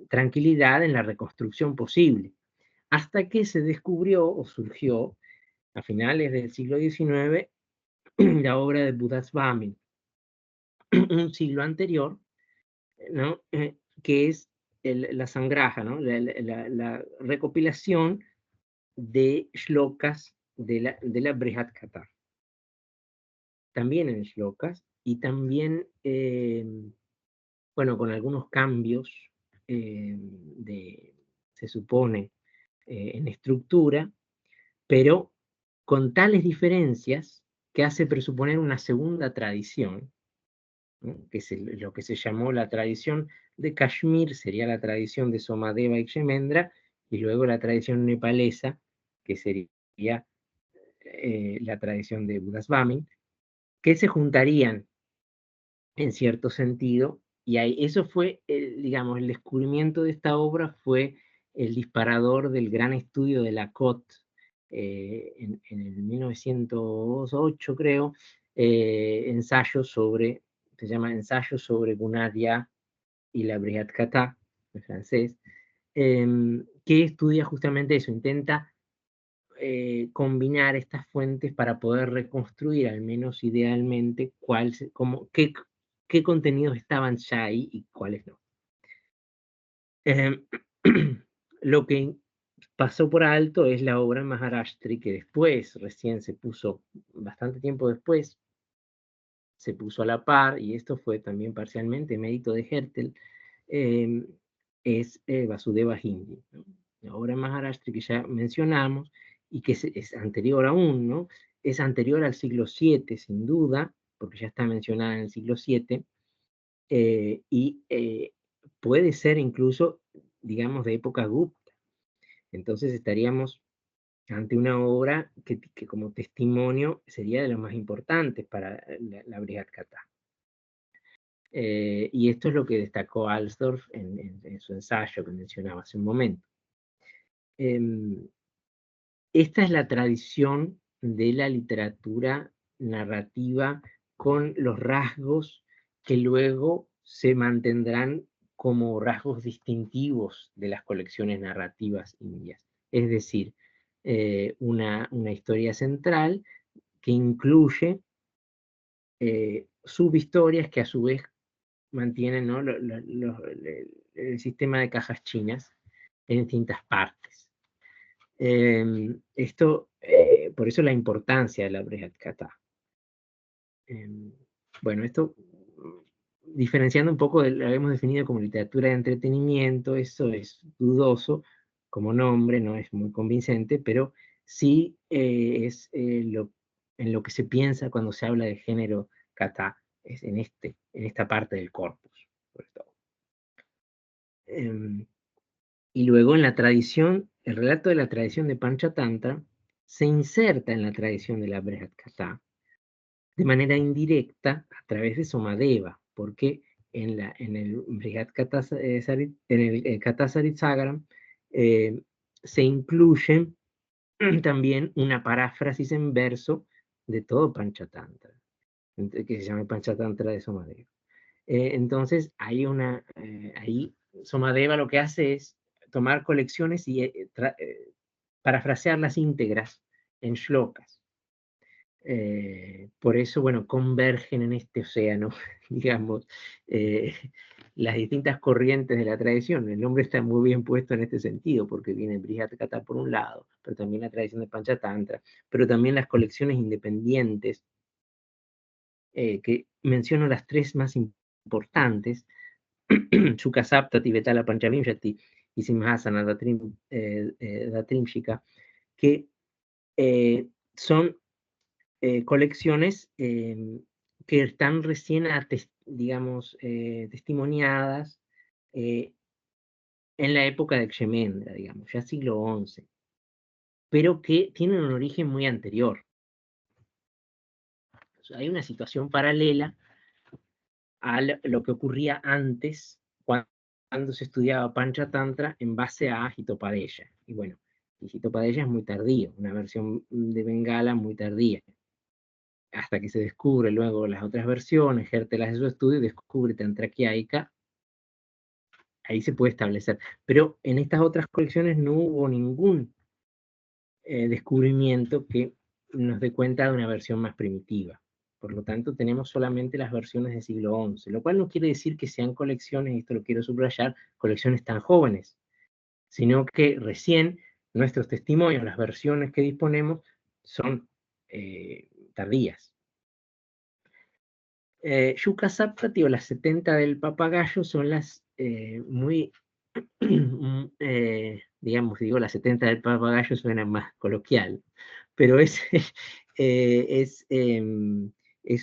B: tranquilidad en la reconstrucción posible, hasta que se descubrió o surgió a finales del siglo XIX la obra de Buddhaswamy, un siglo anterior, ¿no? Que es la sangraja, ¿no? La recopilación de shlokas de la Brihat Katha. También en shlokas y también, bueno, con algunos cambios, se supone, en estructura, pero con tales diferencias que hace presuponer una segunda tradición, ¿no?, que es lo que se llamó la tradición de Kashmir, sería la tradición de Somadeva y Kshemendra, y luego la tradición nepalesa, que sería la tradición de Buddhaswamy, que se juntarían en cierto sentido, y ahí, eso fue, digamos, el descubrimiento de esta obra fue el disparador del gran estudio de Lacotte, en el 1908, creo, se llama Ensayo sobre Gunadia y la Brihat Katha, en francés, que estudia justamente eso, intenta combinar estas fuentes para poder reconstruir, al menos idealmente, qué contenidos estaban ya ahí y cuáles no. Lo que pasó por alto es la obra Maharashtri, que después, recién se puso, bastante tiempo después, se puso a la par, y esto fue también parcialmente mérito de Hertel, es Vasudeva Hindi, ¿no? La obra Maharashtri que ya mencionamos, y que es anterior aún, ¿no? Es anterior al siglo VII, sin duda, porque ya está mencionada en el siglo VII, y puede ser incluso, digamos, de época Gupta. Entonces estaríamos ante una obra que como testimonio sería de los más importantes para la Brihat Katha. Y esto es lo que destacó Alsdorf en su ensayo que mencionaba hace un momento. Esta es la tradición de la literatura narrativa con los rasgos que luego se mantendrán como rasgos distintivos de las colecciones narrativas indias. Es decir, una historia central que incluye subhistorias que a su vez mantienen, ¿no?, el sistema de cajas chinas en distintas partes. Por eso la importancia de la Brihat Katha. Bueno, esto, diferenciando un poco, lo habíamos definido como literatura de entretenimiento, eso es dudoso como nombre, no es muy convincente, pero sí es en lo que se piensa cuando se habla de género Katha, es en esta parte del corpus, sobre todo. Y luego en la tradición, el relato de la tradición de Panchatantra se inserta en la tradición de la Brihat Katha de manera indirecta a través de Somadeva, porque en el Brihat Katha, en el Katha Saritsagaram se incluye también una paráfrasis en verso de todo Panchatantra, que se llama Panchatantra de Somadeva. Entonces, ahí Somadeva lo que hace es tomar colecciones y parafrasear las íntegras en shlokas. Por eso, bueno, convergen en este océano, digamos, las distintas corrientes de la tradición. El nombre está muy bien puesto en este sentido, porque viene Brihat Katha por un lado, pero también la tradición de Panchatantra, pero también las colecciones independientes, que menciono las tres más importantes, Shukasaptati, Vetala Panchavimshati y Simhasana Datrimshika, que son colecciones que están recién, digamos, testimoniadas en la época de Kshemendra, digamos, ya siglo XI, pero que tienen un origen muy anterior. O sea, hay una situación paralela a lo que ocurría antes, cuando se estudiaba Panchatantra en base a Hitopadesha. Y bueno, Hitopadesha es muy tardío, una versión de Bengala muy tardía. Hasta que se descubre luego las otras versiones, Hertel hace su estudio y descubre Tantraquiaica, ahí se puede establecer. Pero en estas otras colecciones no hubo ningún descubrimiento que nos dé cuenta de una versión más primitiva. Por lo tanto, tenemos solamente las versiones del siglo XI, lo cual no quiere decir que sean colecciones, y esto lo quiero subrayar, colecciones tan jóvenes, sino que recién nuestros testimonios, las versiones que disponemos, son tardías. Yucca Saptati o las 70 del papagayo son las muy, digamos, digo, las 70 del papagayo suena más coloquial, pero es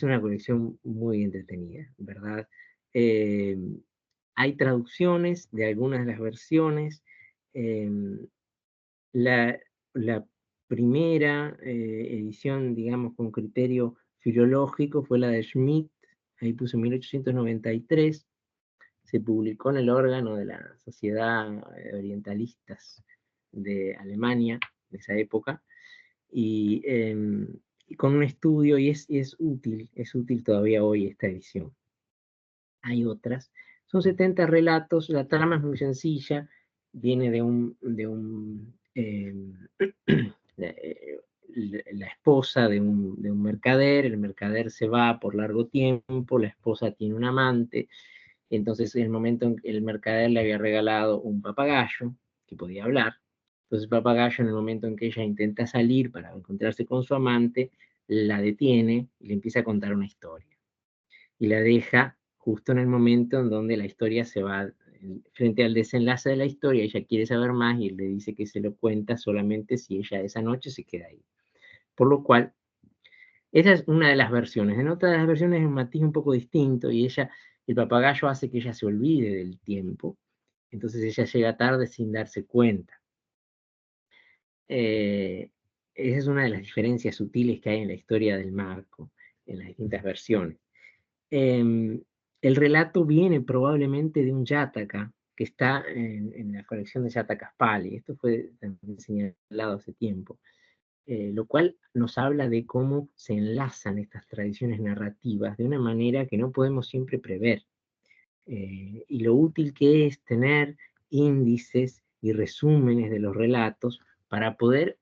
B: una colección muy entretenida, ¿verdad? Hay traducciones de algunas de las versiones. La, la primera edición, digamos, con criterio filológico fue la de Schmidt, ahí puso 1893, se publicó en el órgano de la Sociedad Orientalistas de Alemania, de esa época, y con un estudio, y es útil todavía hoy esta edición. Hay otras, son 70 relatos, la trama es muy sencilla, viene de un la esposa de un mercader, el mercader se va por largo tiempo, la esposa tiene un amante, entonces en el momento en que el mercader le había regalado un papagayo que podía hablar, entonces el papagayo en el momento en que ella intenta salir para encontrarse con su amante, la detiene y le empieza a contar una historia. Y la deja justo en el momento en donde la historia se va, frente al desenlace de la historia, ella quiere saber más y él le dice que se lo cuenta solamente si ella esa noche se queda ahí. Por lo cual, esa es una de las versiones. En otra de las versiones es un matiz un poco distinto y el papagayo hace que ella se olvide del tiempo. Entonces ella llega tarde sin darse cuenta. Esa es una de las diferencias sutiles que hay en la historia del marco, en las distintas versiones. El relato viene probablemente de un Yataka que está en la colección de Yatakas Pali. Esto fue también señalado hace tiempo. Lo cual nos habla de cómo se enlazan estas tradiciones narrativas de una manera que no podemos siempre prever. Y lo útil que es tener índices y resúmenes de los relatos para poder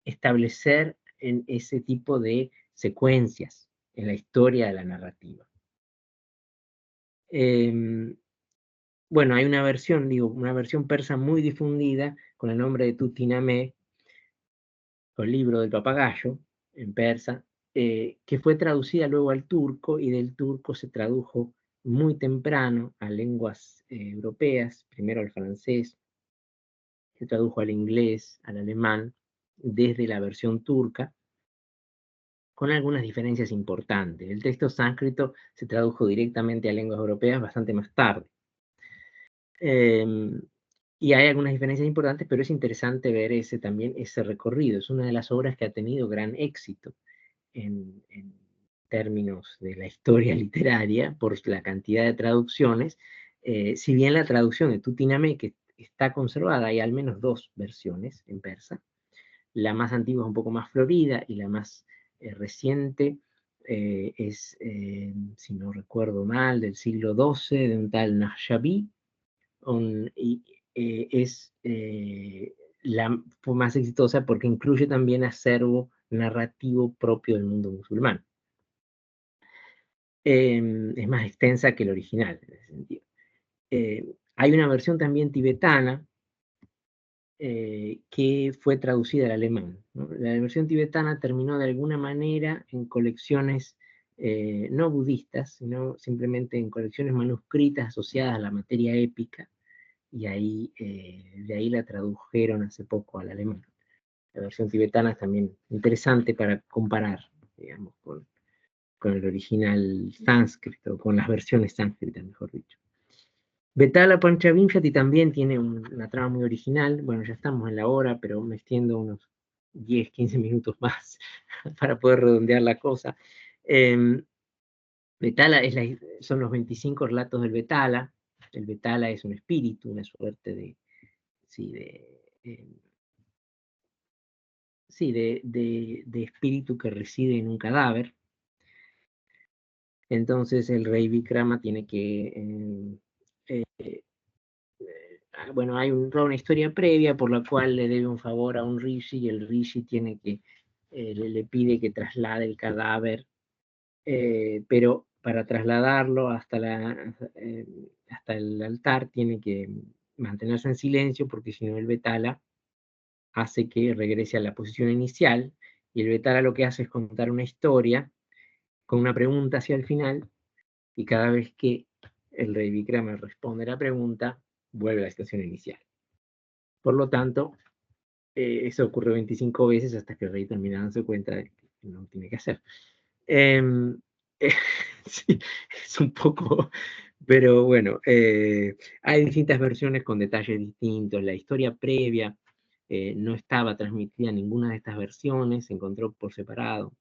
B: establecer en ese tipo de secuencias en la historia de la narrativa. Bueno, hay una versión persa muy difundida con el nombre de Tutinamé, el libro del papagayo, en persa, que fue traducida luego al turco y del turco se tradujo muy temprano a lenguas europeas, primero al francés, se tradujo al inglés, al alemán, desde la versión turca, con algunas diferencias importantes. El texto sánscrito se tradujo directamente a lenguas europeas bastante más tarde. Y hay algunas diferencias importantes, pero es interesante ver también ese recorrido. Es una de las obras que ha tenido gran éxito en términos de la historia literaria por la cantidad de traducciones. Si bien la traducción de Tutinamé, que está conservada, hay al menos 2 versiones en persa. La más antigua es un poco más florida y la más reciente es, si no recuerdo mal, del siglo XII, de un tal Nahjabi, y es fue más exitosa porque incluye también acervo narrativo propio del mundo musulmán. Es más extensa que el original, en ese sentido. Hay una versión también tibetana que fue traducida al alemán, ¿no? La versión tibetana terminó de alguna manera en colecciones no budistas, sino simplemente en colecciones manuscritas asociadas a la materia épica, y de ahí la tradujeron hace poco al alemán. La versión tibetana es también interesante para comparar, digamos, con el original sánscrito, con las versiones sánscritas, mejor dicho. Vetala Panchavinchati también tiene una trama muy original. Bueno, ya estamos en la hora, pero me extiendo unos 10, 15 minutos más para poder redondear la cosa. Vetala son los 25 relatos del Vetala. El Vetala es un espíritu, una suerte de espíritu que reside en un cadáver. Entonces el rey Vikrama tiene que bueno, hay una historia previa por la cual le debe un favor a un rishi, y el rishi le pide que traslade el cadáver, pero para trasladarlo hasta el altar tiene que mantenerse en silencio, porque si no el Vetala hace que regrese a la posición inicial, y el Vetala lo que hace es contar una historia con una pregunta hacia el final, y cada vez que el rey Vikrama responde la pregunta, vuelve a la situación inicial. Por lo tanto, eso ocurre 25 veces hasta que el rey termina dándose cuenta de que no tiene que hacer. Sí, es un poco, pero bueno, hay distintas versiones con detalles distintos. La historia previa no estaba transmitida en ninguna de estas versiones, se encontró por separado,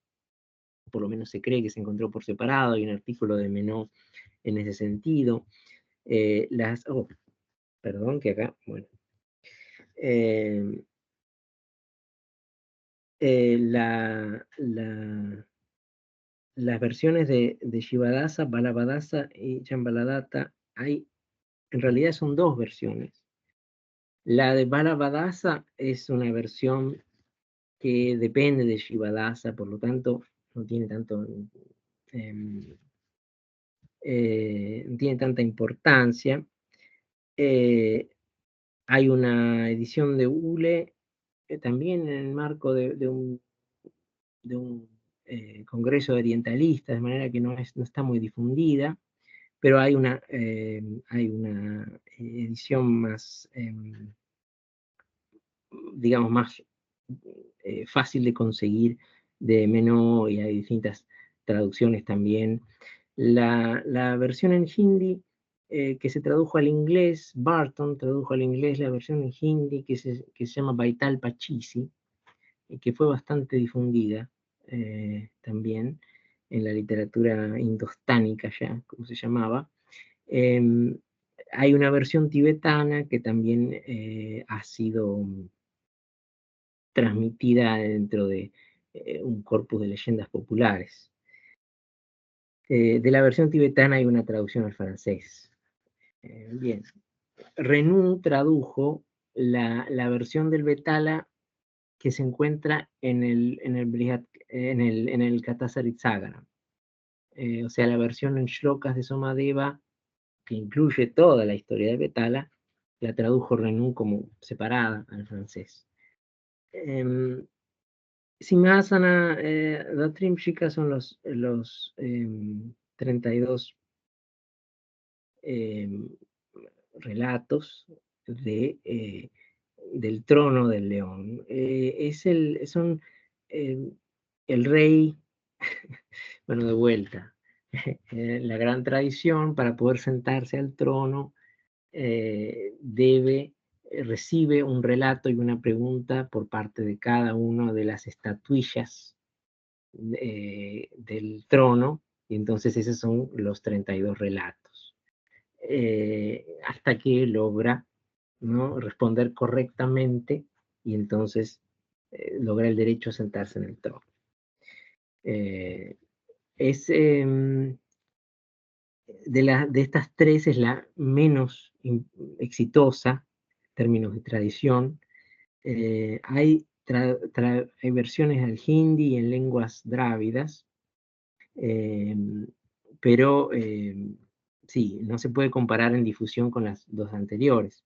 B: por lo menos se cree que se encontró por separado. Hay un artículo de Menó en ese sentido. Perdón, que acá, bueno. Las versiones de Shivadasa, Balabhadasa y Chambaladdata, en realidad son 2 versiones. La de Balabhadasa es una versión que depende de Shivadasa, por lo tanto no tiene tanta importancia. Hay una edición de Ule también en el marco de un congreso orientalista, de manera que no está muy difundida, pero hay una edición más, digamos, más fácil de conseguir de Menó, y hay distintas traducciones también. La versión en hindi que se tradujo al inglés, Barton tradujo al inglés la versión en hindi que se llama Baital Pachisi, que fue bastante difundida también en la literatura indostánica ya, como se llamaba. Hay una versión tibetana que también ha sido transmitida dentro de un corpus de leyendas populares. De la versión tibetana hay una traducción al francés. Bien. Renú tradujo la versión del Vetala que se encuentra en el Katasaritsaganam. O sea, la versión en shlokas de Somadeva, que incluye toda la historia de Vetala, la tradujo Renú como separada al francés. Simhasana Datrimshika son los 32 relatos del trono del león. Son el rey, bueno, de vuelta, la gran tradición para poder sentarse al trono recibe un relato y una pregunta por parte de cada una de las estatuillas del trono, y entonces esos son los 32 relatos. Hasta que logra, ¿no?, responder correctamente, y entonces logra el derecho a sentarse en el trono. Es de estas tres es la menos exitosa en términos de tradición. Hay versiones al hindi y en lenguas drávidas, pero sí, no se puede comparar en difusión con las dos anteriores.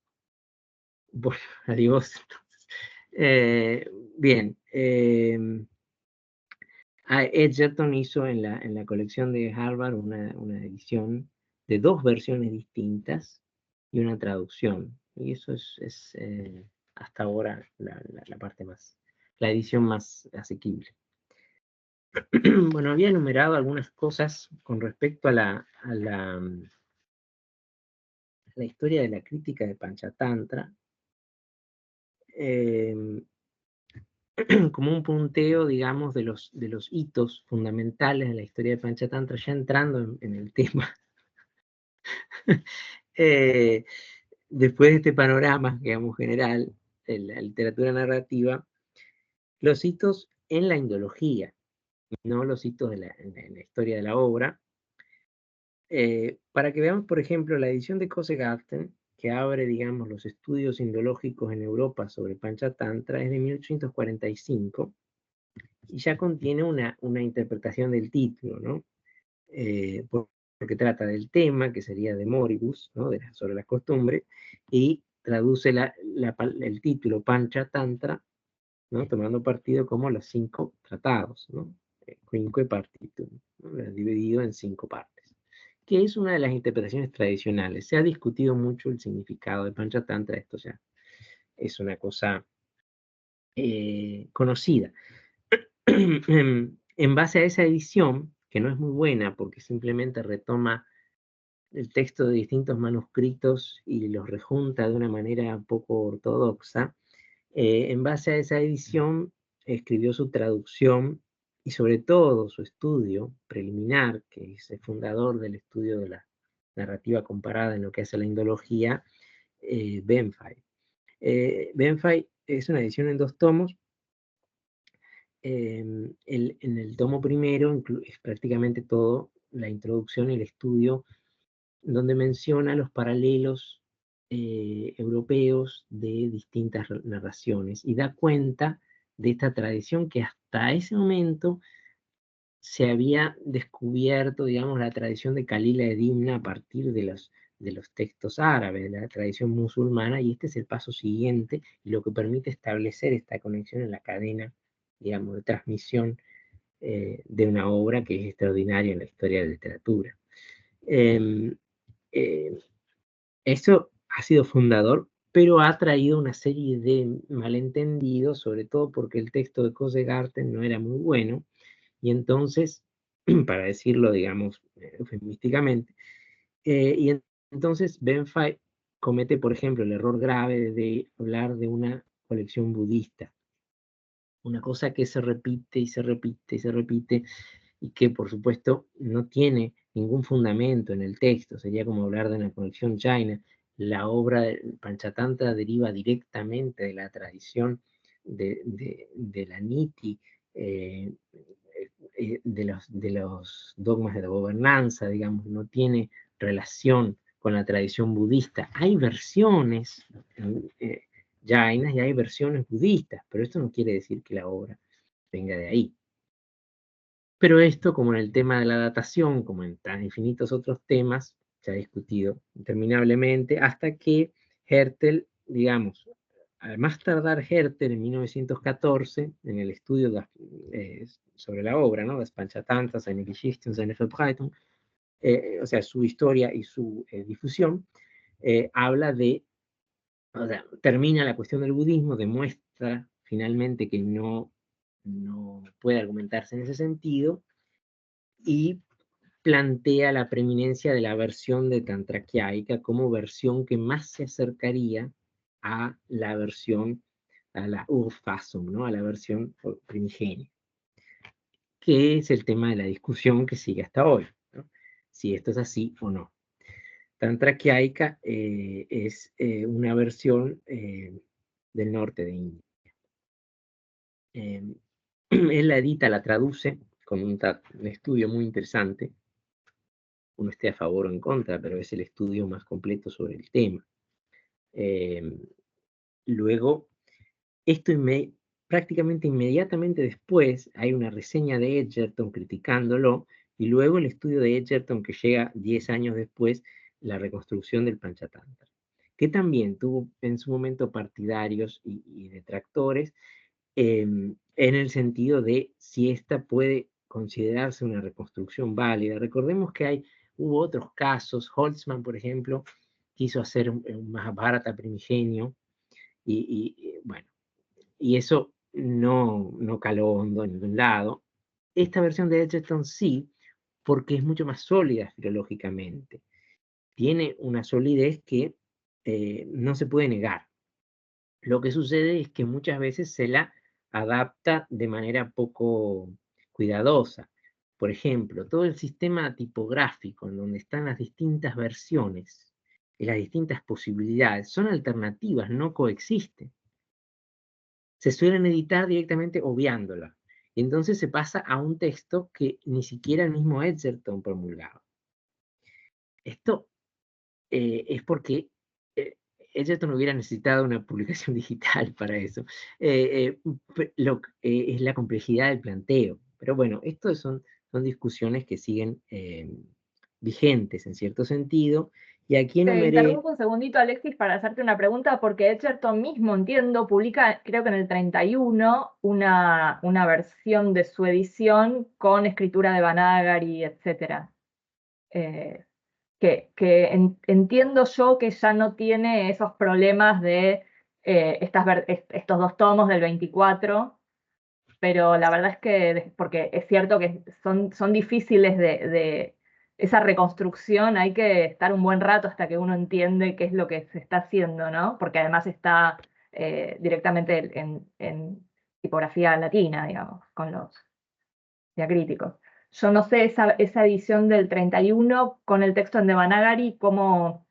B: Bueno, adiós. Bien. Edgerton hizo en la colección de Harvard una edición de 2 versiones distintas y una traducción. Y eso es hasta ahora la parte más, la edición más asequible. Bueno, había enumerado algunas cosas con respecto a la historia de la crítica de Panchatantra, como un punteo, digamos, de los hitos fundamentales de la historia de Panchatantra, ya entrando en el tema. Después de este panorama, digamos, general de la literatura narrativa, los hitos en la indología, no los hitos en la historia de la obra, para que veamos, por ejemplo, la edición de Kosegarten, que abre, digamos, los estudios indológicos en Europa sobre Panchatantra, es de 1845, y ya contiene una interpretación del título, ¿no? Porque trata del tema, que sería de moribus, ¿no?, sobre las costumbres, y traduce el título Panchatantra, ¿no?, tomando partido como los 5 tratados, ¿no? Quinque partitum, ¿no?, dividido en 5 partes, que es una de las interpretaciones tradicionales. Se ha discutido mucho el significado de Panchatantra, esto ya es una cosa conocida. En base a esa edición, que no es muy buena porque simplemente retoma el texto de distintos manuscritos y los rejunta de una manera poco ortodoxa, en base a esa edición escribió su traducción y sobre todo su estudio preliminar, que es el fundador del estudio de la narrativa comparada en lo que hace la indología, Benfey. Benfey es una edición en 2 tomos. En el tomo primero es prácticamente todo la introducción y el estudio, donde menciona los paralelos europeos de distintas narraciones y da cuenta de esta tradición que hasta ese momento se había descubierto, digamos, la tradición de Kalila de Dimna a partir de los textos árabes, de la tradición musulmana, y este es el paso siguiente y lo que permite establecer esta conexión en la cadena, digamos, de transmisión de una obra que es extraordinaria en la historia de la literatura. Eso ha sido fundador, pero ha traído una serie de malentendidos, sobre todo porque el texto de Kosegarten no era muy bueno, y entonces, para decirlo, digamos, eufemísticamente, entonces Benfey comete, por ejemplo, el error grave de hablar de una colección budista, una cosa que se repite y se repite y se repite, y que por supuesto no tiene ningún fundamento en el texto. Sería como hablar de una conexión jaina. La obra de Panchatantra deriva directamente de la tradición de la Niti, de los dogmas de la gobernanza, digamos, no tiene relación con la tradición budista. Hay versiones jainas y hay versiones budistas, pero esto no quiere decir que la obra venga de ahí. Pero esto, como en el tema de la datación, como en tan infinitos otros temas, se ha discutido interminablemente, hasta que Hertel, digamos, al más tardar Hertel en 1914, en el estudio sobre la obra, ¿no?, Das Panchatantra, seine Geschichte und seine Verbreitung, o sea, su historia y su difusión, habla de, o sea, termina la cuestión del budismo, demuestra finalmente que no puede argumentarse en ese sentido, y plantea la preeminencia de la versión de Tantrakhyaika como versión que más se acercaría a la versión, a la Urfassung, ¿no? A la versión primigenia, que es el tema de la discusión que sigue hasta hoy, ¿no? Si esto es así o no. Tantrakhyaika es una versión del norte de India. Él la edita, la traduce con un estudio muy interesante. Uno esté a favor o en contra, pero es el estudio más completo sobre el tema. Luego, esto prácticamente inmediatamente después hay una reseña de Edgerton criticándolo, y luego el estudio de Edgerton que llega 10 años después, la reconstrucción del Panchatantra, que también tuvo en su momento partidarios y detractores, en el sentido de si esta puede considerarse una reconstrucción válida. Recordemos que hubo otros casos. Holtzman, por ejemplo, quiso hacer un Mahabharata primigenio, bueno, y eso no caló hondo en ningún lado. Esta versión de Edgerton sí, porque es mucho más sólida filológicamente. Tiene una solidez que no se puede negar. Lo que sucede es que muchas veces se la adapta de manera poco cuidadosa. Por ejemplo, todo el sistema tipográfico en donde están las distintas versiones y las distintas posibilidades son alternativas, no coexisten. Se suelen editar directamente obviándola. Y entonces se pasa a un texto que ni siquiera el mismo Edgerton promulgaba. Esto es porque Edgerton hubiera necesitado una publicación digital para eso. Es la complejidad del planteo. Pero bueno, esto son discusiones que siguen vigentes en cierto sentido. Y aquí
A: Te
B: enumeré...
A: interrumpo un segundito, Alexis, para hacerte una pregunta, porque Edgerton mismo, entiendo, publica, creo que en el 31, una versión de su edición con escritura de Banagari, etc. Entiendo yo que ya no tiene esos problemas de estos dos tomos del 24, pero la verdad es que, porque es cierto que son difíciles de esa reconstrucción, hay que estar un buen rato hasta que uno entiende qué es lo que se está haciendo, ¿no? Porque además está directamente en tipografía latina, digamos, con los diacríticos. Yo no sé esa edición del 31 con el texto en Devanagari, cómo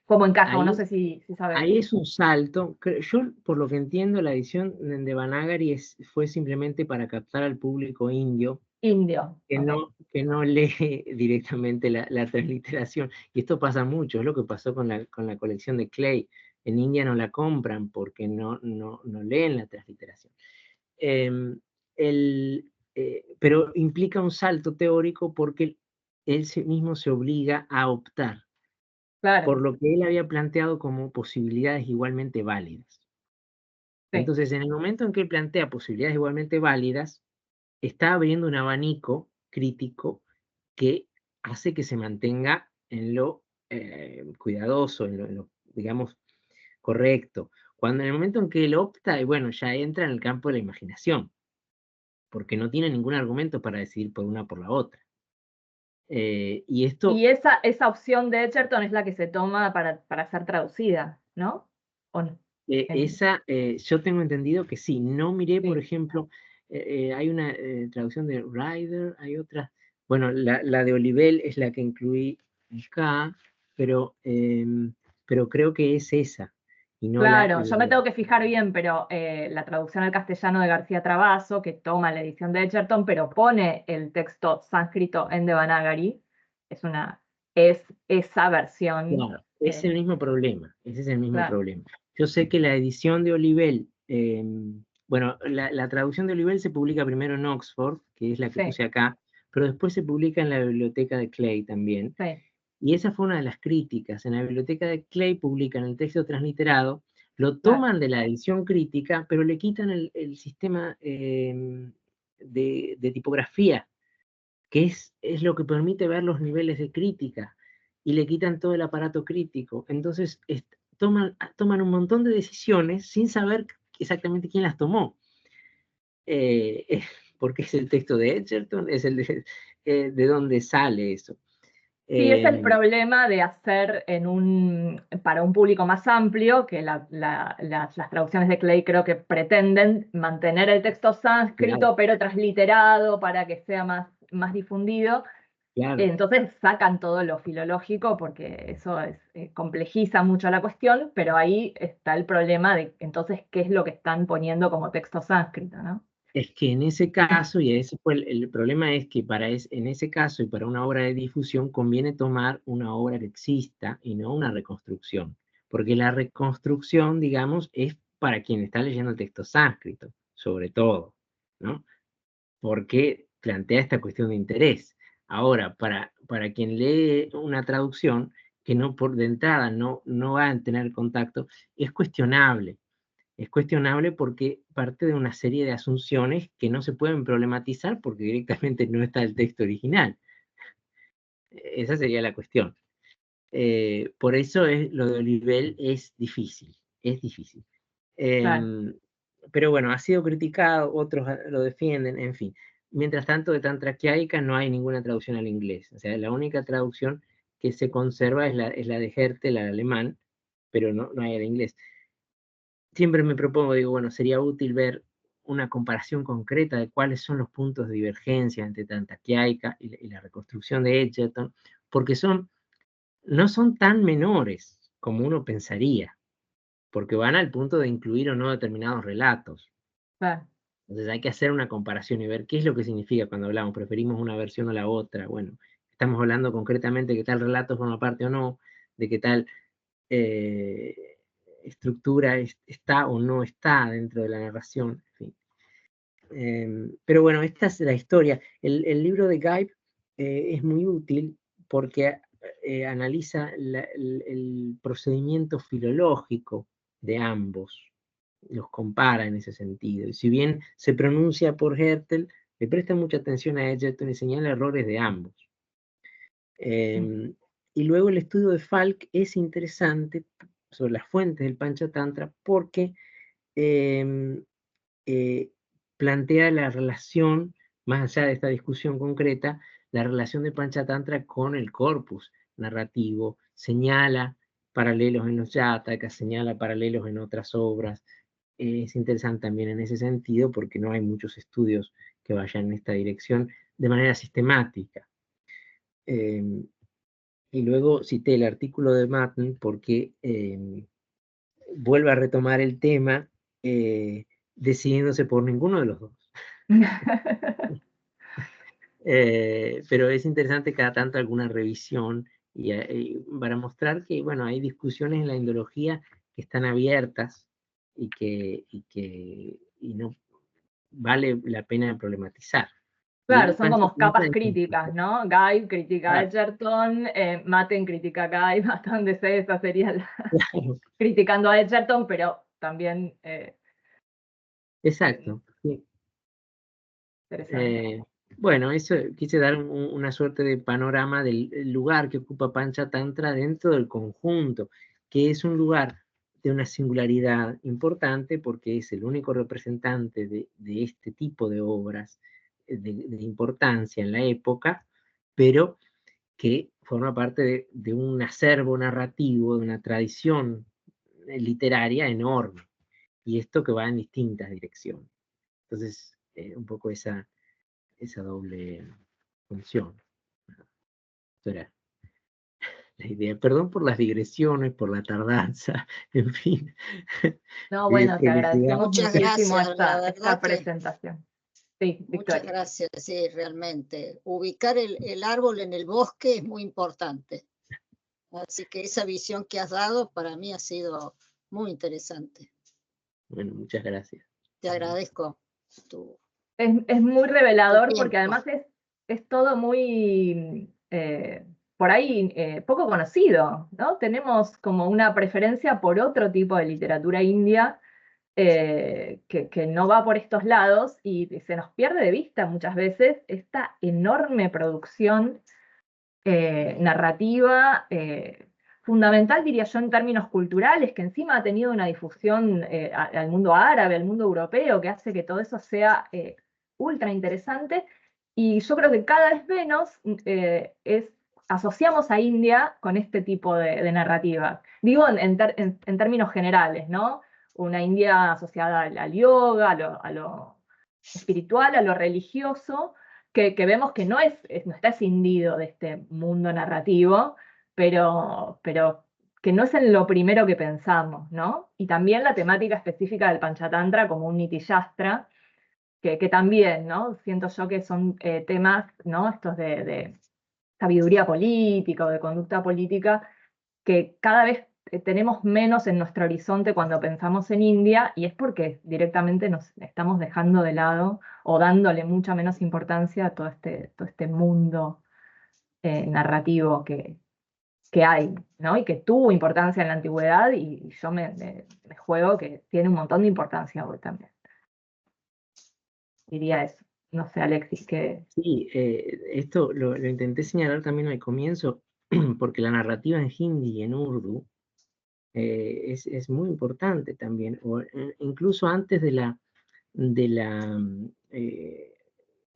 A: encaja, o no
B: Ahí,
A: sé si sabes.
B: ahí es un salto. Yo, por lo que entiendo, la edición de Banagari fue simplemente para captar al público indio
A: Indio, ok.
B: que no lee directamente la transliteración. Y esto pasa mucho, es lo que pasó con la colección de Clay. En India no la compran porque no leen la transliteración. Pero implica un salto teórico porque él mismo se obliga a optar
A: Claro,
B: por lo que él había planteado como posibilidades igualmente válidas.
A: sí,
B: Entonces, en el momento en que él plantea posibilidades igualmente válidas, está abriendo un abanico crítico que hace que se mantenga en lo cuidadoso, en lo, digamos, correcto. Cuando en el momento en que él opta, y bueno, ya entra en el campo de la imaginación, porque no tiene ningún argumento para decidir por una o por la otra. Y esto,
A: y esa opción de Edgerton es la que se toma para ser traducida, ¿no? ¿O no?
B: yo tengo entendido que sí. No miré, por
A: Sí.
B: ejemplo, hay una traducción de Ryder, hay otra. Bueno, la de Olivel es la que incluí acá, pero creo que es esa. Y no
A: Claro, yo me tengo que fijar bien, pero la traducción al castellano de García Travaso, que toma la edición de Edgerton, pero pone el texto sánscrito en Devanagari, es esa versión.
B: Claro, es el mismo problema, ese es el mismo
A: Claro,
B: problema. Yo sé que la edición de Olivel, bueno, la traducción de Olivel se publica primero en Oxford, que es la que
A: sí,
B: puse acá, pero después se publica en la biblioteca de Clay también.
A: sí,
B: Y esa fue una de las críticas. En la biblioteca de Clay publican el texto transliterado, lo
A: claro,
B: toman de la edición crítica, pero le quitan el sistema de tipografía, que es lo que permite ver los niveles de crítica, y le quitan todo el aparato crítico. Entonces toman un montón de decisiones sin saber exactamente quién las tomó. Eh, porque es el texto de Edgerton, es ¿de dónde sale eso?
A: Sí, es el problema de hacer para un público más amplio, que las traducciones de Clay creo que pretenden mantener el texto sánscrito,
B: Claro,
A: pero transliterado para que sea más difundido.
B: claro.
A: Entonces sacan todo lo filológico porque eso complejiza mucho la cuestión, pero ahí está el problema de entonces qué es lo que están poniendo como texto sánscrito, ¿no?
B: Es que en ese caso, y ese fue el problema, es que en ese caso y para una obra de difusión conviene tomar una obra que exista y no una reconstrucción, porque la reconstrucción, digamos, es para quien está leyendo el texto sánscrito, sobre todo, ¿no? Porque plantea esta cuestión de interés. Ahora, para quien lee una traducción, que no por de entrada no va a tener contacto, es cuestionable. Es cuestionable porque parte de una serie de asunciones que no se pueden problematizar porque directamente no está el texto original. Esa sería la cuestión. Por eso lo de Olivel es difícil, es difícil.
A: Claro.
B: Pero bueno, ha sido criticado, otros lo defienden, en fin. Mientras tanto, de Tantra Chiaica no hay ninguna traducción al inglés. O sea, la única traducción que se conserva es la de Hertel al alemán, pero no hay al inglés. Siempre me propongo, digo, bueno, sería útil ver una comparación concreta de cuáles son los puntos de divergencia entre Tantra Chiaica y la reconstrucción de Edgerton, porque no son tan menores como uno pensaría, porque van al punto de incluir o no determinados relatos.
A: Claro.
B: Entonces hay que hacer una comparación y ver qué es lo que significa cuando hablamos, preferimos una versión o la otra. Bueno, estamos hablando concretamente de que tal relato forma parte o no, de que tal estructura está o no está dentro de la narración. En fin. Pero bueno, esta es la historia. El libro de Guy es muy útil porque analiza el procedimiento filológico de ambos, los compara en ese sentido. Y si bien se pronuncia por Hertel, le presta mucha atención a Edgerton y señala errores de ambos. Y luego el estudio de Falk es interesante sobre las fuentes del Panchatantra porque eh, eh, plantea la relación, más allá de esta discusión concreta, la relación de Panchatantra con el corpus narrativo, señala paralelos en los Jatakas, señala paralelos en otras obras. Es interesante también en ese sentido porque no hay muchos estudios que vayan en esta dirección de manera sistemática. Y luego cité el artículo de Matten porque vuelve a retomar el tema decidiéndose por ninguno de los dos. Pero es interesante cada tanto alguna revisión para mostrar que, bueno, hay discusiones en la indología que están abiertas y no vale la pena problematizar. Y
A: Claro,
B: el
A: son como
B: Panchatantra
A: capas
B: es
A: críticas, ¿no? Guy critica a
B: claro,
A: Edgerton, Matten critica a Guy, hasta donde sé, esa sería
B: claro,
A: criticando a Edgerton, pero también
B: exacto. Sí.
A: interesante.
B: Bueno, eso quise dar una suerte de panorama del lugar que ocupa Panchatantra dentro del conjunto, que es un lugar de una singularidad importante porque es el único representante de este tipo de obras de importancia en la época, pero que forma parte de un acervo narrativo, de una tradición literaria enorme, y esto que va en distintas direcciones. Entonces, un poco esa doble función. Esto era la idea. Perdón por las digresiones, por la tardanza, en fin.
A: No, bueno, te
B: Felicidades.
A: agradecemos
C: Muchas
A: muchísimo
C: gracias, la
A: esta
C: verdad que
A: presentación. Sí,
C: muchas
A: Victoria.
C: gracias, sí, realmente. Ubicar el árbol en el bosque es muy importante. Así que esa visión que has dado para mí ha sido muy interesante.
B: Bueno, muchas gracias.
C: Te agradezco tu,
A: Es muy
C: tu
A: revelador porque
C: tiempo.
A: además es todo muy, por ahí, poco conocido, ¿no? Tenemos como una preferencia por otro tipo de literatura india que no va por estos lados y se nos pierde de vista muchas veces esta enorme producción narrativa, fundamental, diría yo, en términos culturales, que encima ha tenido una difusión al mundo árabe, al mundo europeo, que hace que todo eso sea ultra interesante, y yo creo que cada vez menos asociamos a India con este tipo de narrativa. Digo en términos generales, ¿no? Una India asociada al yoga, a lo espiritual, a lo religioso, que vemos que no está escindido de este mundo narrativo, pero que no es en lo primero que pensamos, ¿no? Y también la temática específica del Panchatantra como un Nitiyastra, que también, ¿no? Siento yo que son temas, ¿no? Estos de sabiduría política o de conducta política, que cada vez tenemos menos en nuestro horizonte cuando pensamos en India, y es porque directamente nos estamos dejando de lado o dándole mucha menos importancia a todo este mundo narrativo que hay, ¿no? Y que tuvo importancia en la antigüedad, y yo me juego que tiene un montón de importancia hoy también. Diría eso. No sé, Alexis, que...
B: Sí, esto lo intenté señalar también al comienzo, porque la narrativa en hindi y en urdu es muy importante también, o incluso antes de la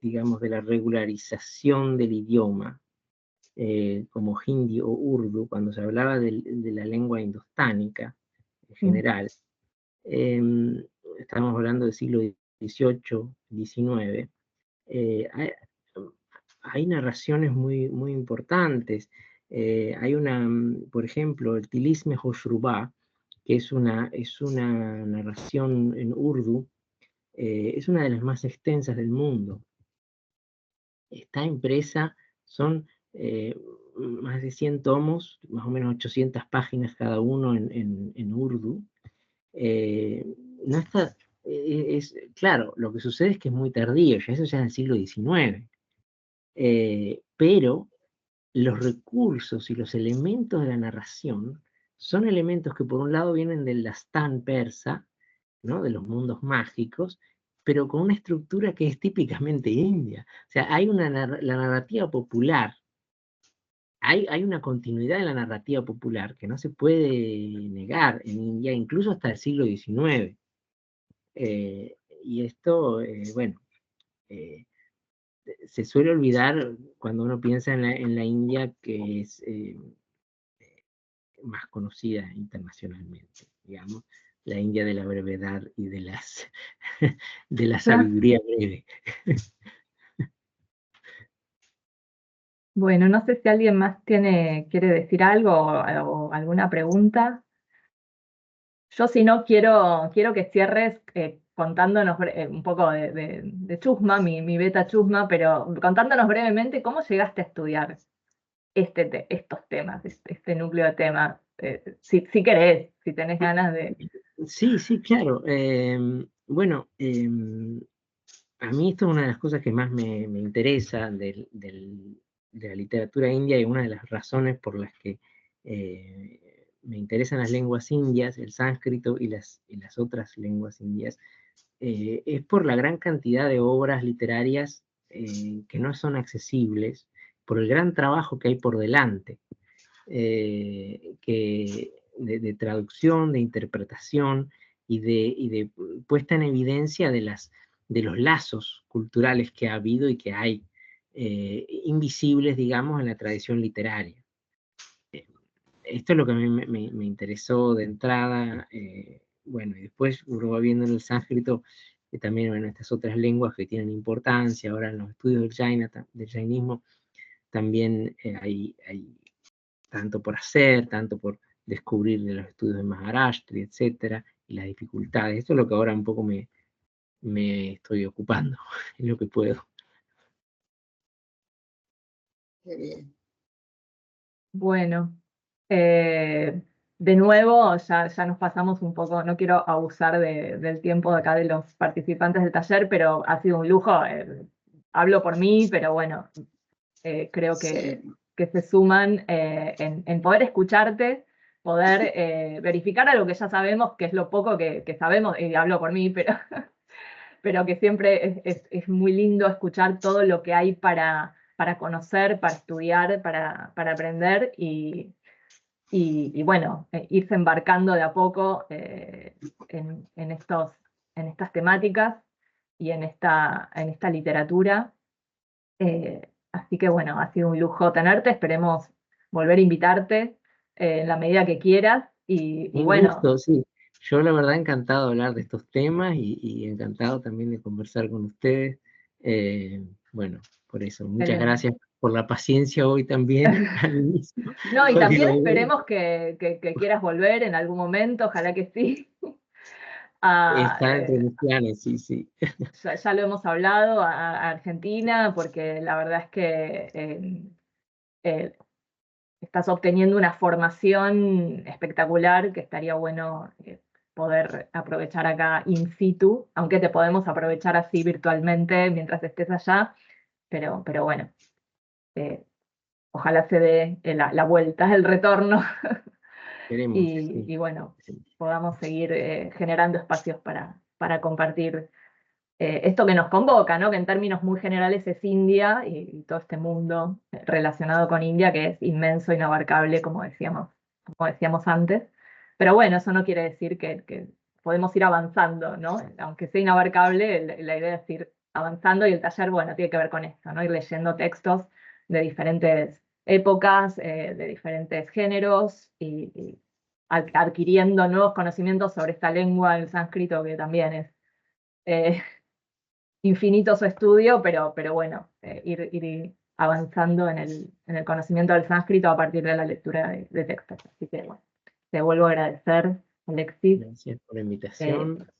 B: digamos, de la regularización del idioma, como hindi o urdu, cuando se hablaba de la lengua indostánica en general, estamos hablando del siglo XVIII, XIX, hay narraciones muy importantes. Hay por ejemplo, el Tilisme Hoshruba, que es una narración en urdu, es una de las más extensas del mundo. Está impresa, son más de 100 tomos, más o menos 800 páginas cada uno en urdu. No está, claro, lo que sucede es que es muy tardío, eso ya en el siglo XIX. Pero los recursos y los elementos de la narración son elementos que por un lado vienen del Dastán persa, ¿no? De los mundos mágicos, pero con una estructura que es típicamente india. O sea, hay la narrativa popular, hay una continuidad en la narrativa popular que no se puede negar en India, incluso hasta el siglo XIX. Y esto, bueno, se suele olvidar cuando uno piensa en la India, que es más conocida internacionalmente, digamos, la India de la brevedad y de la sabiduría breve.
A: Bueno, no sé si alguien más quiere decir algo o alguna pregunta. Yo, si no, quiero que cierres contándonos un poco de Chusma, mi beta Chusma, pero contándonos brevemente cómo llegaste a estudiar estos temas, este núcleo de temas. Si querés, si tenés ganas de...
B: Sí, claro. Bueno, a mí esto es una de las cosas que más me interesa de la literatura india, y una de las razones por las que me interesan las lenguas indias, el sánscrito y las otras lenguas indias, es por la gran cantidad de obras literarias que no son accesibles, por el gran trabajo que hay por delante, de traducción, de interpretación y de puesta en evidencia de los lazos culturales que ha habido y que hay, invisibles, digamos, en la tradición literaria. Esto es lo que a mí me interesó de entrada. Bueno, y después uno va viendo en el sánscrito que también, bueno, estas otras lenguas que tienen importancia. Ahora en los estudios del jainismo también hay tanto por hacer, tanto por descubrir de los estudios de Maharashtra, etcétera, y las dificultades. Esto es lo que ahora un poco me estoy ocupando, en lo que puedo.
C: Qué bien.
A: Bueno, de nuevo, ya nos pasamos un poco, no quiero abusar del tiempo de acá de los participantes del taller, pero ha sido un lujo. Hablo por mí, pero bueno, creo que se suman en poder escucharte, poder verificar algo que ya sabemos, que es lo poco que sabemos, y hablo por mí, pero que siempre es muy lindo escuchar todo lo que hay para conocer, para estudiar, para aprender, y bueno, irse embarcando de a poco en estas temáticas. en esta literatura. Así que bueno, ha sido un lujo tenerte, esperemos volver a invitarte en la medida que quieras. Y
B: Un
A: bueno,
B: gusto, sí. Yo la verdad encantado de hablar de estos temas y encantado también de conversar con ustedes. Bueno, por eso, muchas
A: excelente.
B: gracias por la paciencia hoy también al inicio.
A: No, y
B: Porque
A: también
B: lo-
A: esperemos que quieras volver en algún momento, ojalá que sí.
B: Está entre mis planes, sí, sí.
A: Ya lo hemos hablado a Argentina, porque la verdad es que estás obteniendo una formación espectacular que estaría bueno poder aprovechar acá in situ, aunque te podemos aprovechar así virtualmente mientras estés allá, pero bueno, eh, ojalá se dé la vuelta, el retorno,
B: Esperemos, sí.
A: y bueno, podamos seguir generando espacios para compartir esto que nos convoca, ¿no? Que en términos muy generales es India y todo este mundo relacionado con India, que es inmenso, inabarcable, como decíamos antes. Pero bueno, eso no quiere decir que podemos ir avanzando, ¿no? Aunque sea inabarcable, la idea es ir avanzando, y el taller, bueno, tiene que ver con esto, ¿no? Ir leyendo textos de diferentes épocas, de diferentes géneros, y adquiriendo nuevos conocimientos sobre esta lengua, el sánscrito, que también es eh, infinito su estudio, pero bueno, ir avanzando en el conocimiento del sánscrito a partir de la lectura de textos. Así que bueno, te vuelvo a agradecer, Alexis.
B: Gracias por la
A: Eh,
B: invitación.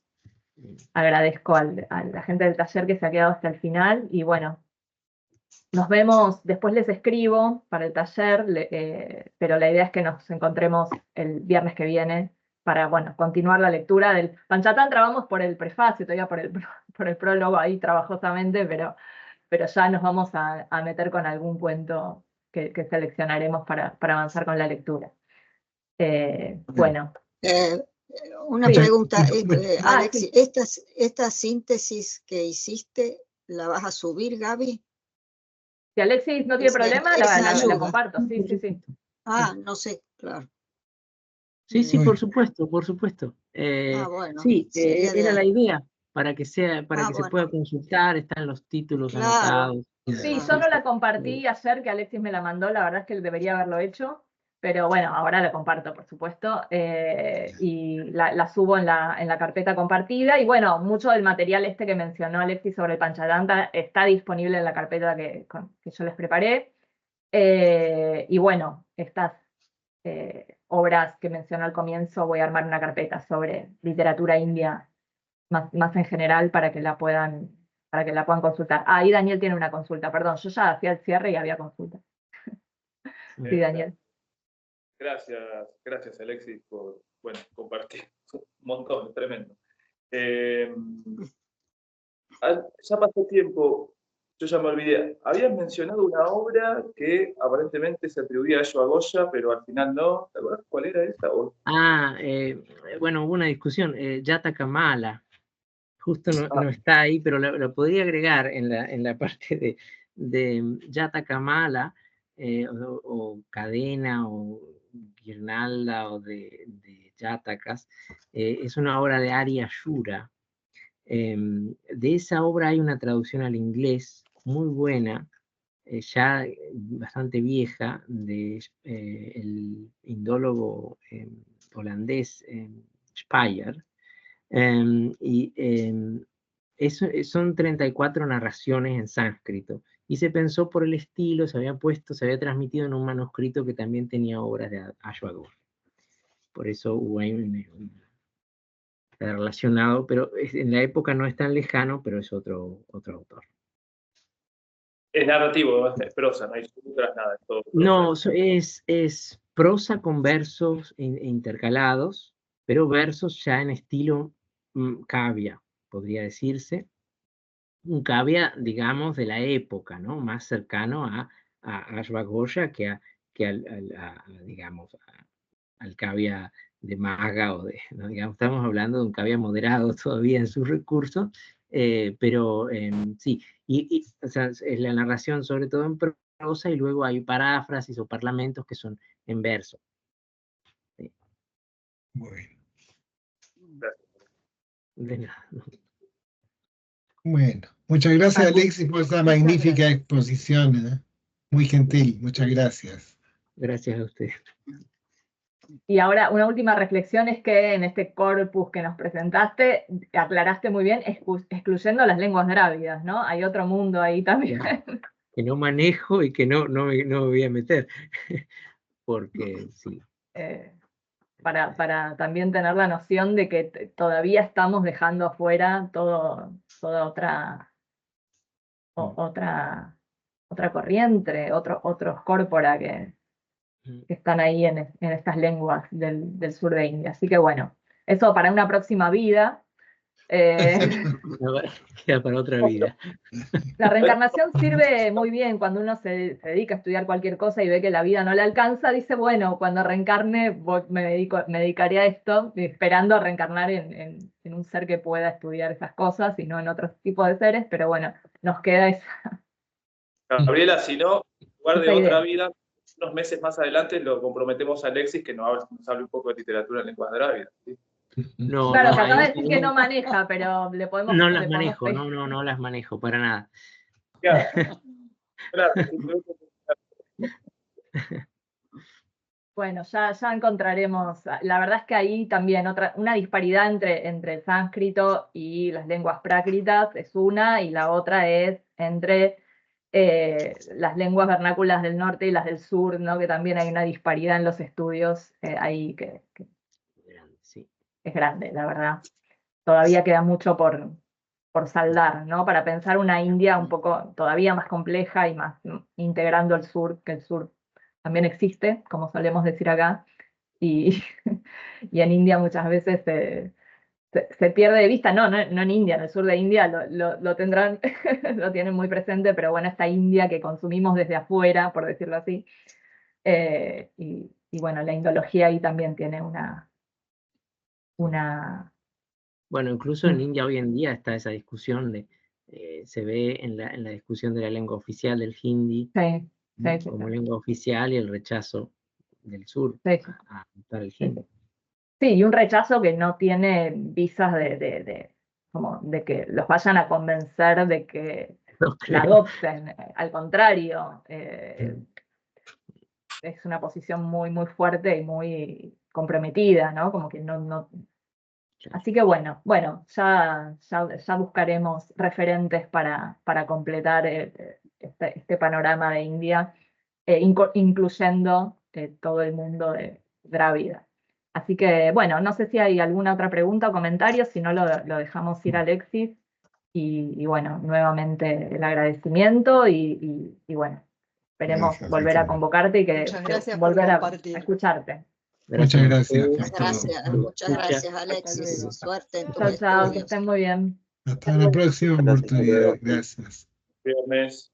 A: agradezco a la gente del taller que se ha quedado hasta el final, y bueno, nos vemos, después les escribo para el taller, pero la idea es que nos encontremos el viernes que viene para, bueno, continuar la lectura del Panchatantra. Vamos por el prefacio, todavía por el prólogo ahí trabajosamente, pero ya nos vamos a meter con algún cuento que seleccionaremos para avanzar con la lectura. Bueno,
C: Eh, una
A: sí.
C: pregunta,
A: Sí.
C: Alexis, esta síntesis que hiciste, ¿la vas a subir, Gaby?
A: Si Alexis no tiene problema,
C: Esa
A: la
C: ayuda.
A: comparto. Sí,
B: Por
A: sí, sí.
B: supuesto.
C: Ah, no sé, claro.
B: Sí, sí, por supuesto, por supuesto.
C: Bueno,
B: Sí,
C: sería
B: era la
C: de...
B: idea, para que sea, para que se pueda
C: bueno,
B: consultar, están los títulos
C: claro,
B: anotados.
A: Sí,
C: claro.
A: yo no la compartí ayer, que Alexis me la mandó, la verdad es que debería haberlo hecho, pero bueno, ahora la comparto, por supuesto, y la subo en la carpeta compartida, y bueno, mucho del material este que mencionó Alexis sobre el Panchatantra está disponible en la carpeta que yo les preparé, y bueno, estas obras que mencionó al comienzo, voy a armar una carpeta sobre literatura india más en general para que la puedan consultar. Ahí Daniel tiene una consulta, perdón, yo ya hacía el cierre y había consulta. Sí, Daniel.
D: Gracias Alexis por compartir un montón, tremendo. Ya pasó tiempo, yo ya me olvidé. Habías mencionado una obra que aparentemente se atribuía a Yoa Goya, pero al final no. ¿Te acuerdas cuál era esa?
B: Bueno, hubo una discusión. Yata Kamala, justo no está ahí, pero lo podría agregar en la parte de Yata Kamala, o cadena, o guirnalda, o de Yatakas. Es una obra de Arya Shura. De esa obra hay una traducción al inglés muy buena, ya bastante vieja, de el indólogo holandés Speyer, son 34 narraciones en sánscrito, y se pensó por el estilo, se había transmitido en un manuscrito que también tenía obras de Ashwagandha. Por eso hubo ahí relacionado, pero en la época no es tan lejano, pero es otro autor.
D: Es narrativo, es prosa, no hay sutras, nada. Es todo prosa.
B: No, es prosa con versos intercalados, pero versos ya en estilo cavia, podría decirse. Un cavia, digamos, de la época, ¿no? Más cercano a Ashwagandha que digamos, al cavia de maga, ¿no? Digamos, estamos hablando de un cavia moderado todavía en sus recursos, pero sí, o sea, es la narración sobre todo en prosa, y luego hay paráfrasis o parlamentos que son en verso. Sí.
D: Muy bien. Gracias.
B: De nada.
E: Bueno, muchas gracias,
A: Algún-
E: Alexis, por esa
C: Muchas
E: magnífica
C: gracias.
E: exposición, ¿eh? Muy gentil, muchas gracias.
B: Gracias a usted.
A: Y ahora, una última reflexión es que en este corpus que nos presentaste, aclaraste muy bien, excluyendo las lenguas drávidas, ¿no? Hay otro mundo ahí también.
B: Que no manejo y que no me voy a meter. Porque sí.
A: Para también tener la noción de que todavía estamos dejando afuera toda otra corriente, otros corpora que están ahí en estas lenguas del sur de India. Así que bueno, eso para una próxima vida.
B: Queda para otra vida.
A: La reencarnación sirve muy bien cuando uno se dedica a estudiar cualquier cosa y ve que la vida no le alcanza, dice, bueno, cuando reencarne me dedicaré a esto, esperando reencarnar en un ser que pueda estudiar esas cosas y no en otros tipos de seres, pero bueno, nos queda esa
D: Gabriela, si no, en lugar de
A: idea.
D: otra vida, unos meses más adelante lo comprometemos a Alexis que nos hable un poco de literatura en lenguas drávidas. ¿Sí?
B: No,
A: Claro,
B: no,
A: que acaba de
B: ahí
A: decir que no maneja, pero le podemos...
B: no
A: le
B: las
A: podemos
B: manejo,
A: pedir.
B: no las manejo para nada.
D: Claro. Claro, simplemente-
A: Bueno, ya encontraremos. La verdad es que ahí también una disparidad entre el sánscrito y las lenguas prácritas es una, y la otra es entre las lenguas vernáculas del norte y las del sur, ¿no? Que también hay una disparidad en los estudios ahí que
B: Sí.
A: es grande, la verdad. Todavía queda mucho por saldar, ¿no? Para pensar una India un poco todavía más compleja y más integrando el sur, que el sur también existe, como solemos decir acá, y, y en India muchas veces se pierde de vista, no en India, en el sur de India lo tendrán, lo tienen muy presente, pero bueno, esta India que consumimos desde afuera, por decirlo así, y bueno, la indología ahí también tiene una
B: Bueno, incluso en India hoy en día está esa discusión se ve en la discusión de la lengua oficial del hindi como lengua oficial y el rechazo del sur a adoptar el hindi.
A: Sí, y un rechazo que no tiene visas como de que los vayan a convencer de que la adopten. Al contrario, es una posición muy, muy fuerte y muy comprometida, ¿no? Como que no. Así que bueno, ya buscaremos referentes para completar este panorama de India, incluyendo todo el mundo de Drávida. Así que bueno, no sé si hay alguna otra pregunta o comentario, si no lo dejamos ir a Alexis. Y bueno, nuevamente el agradecimiento y bueno, esperemos
E: Gracias,
A: volver a
E: Victoria.
A: convocarte y
C: Muchas gracias por
A: volver a
C: compartir.
A: escucharte.
E: Muchas gracias por
C: Muchas
E: todo.
C: gracias, muchas gracias, Alexis.
A: luego.
C: Suerte en tus
A: Chao, que
C: estudios.
A: estén muy bien.
E: Hasta la próxima oportunidad. Gracias.
D: Viernes.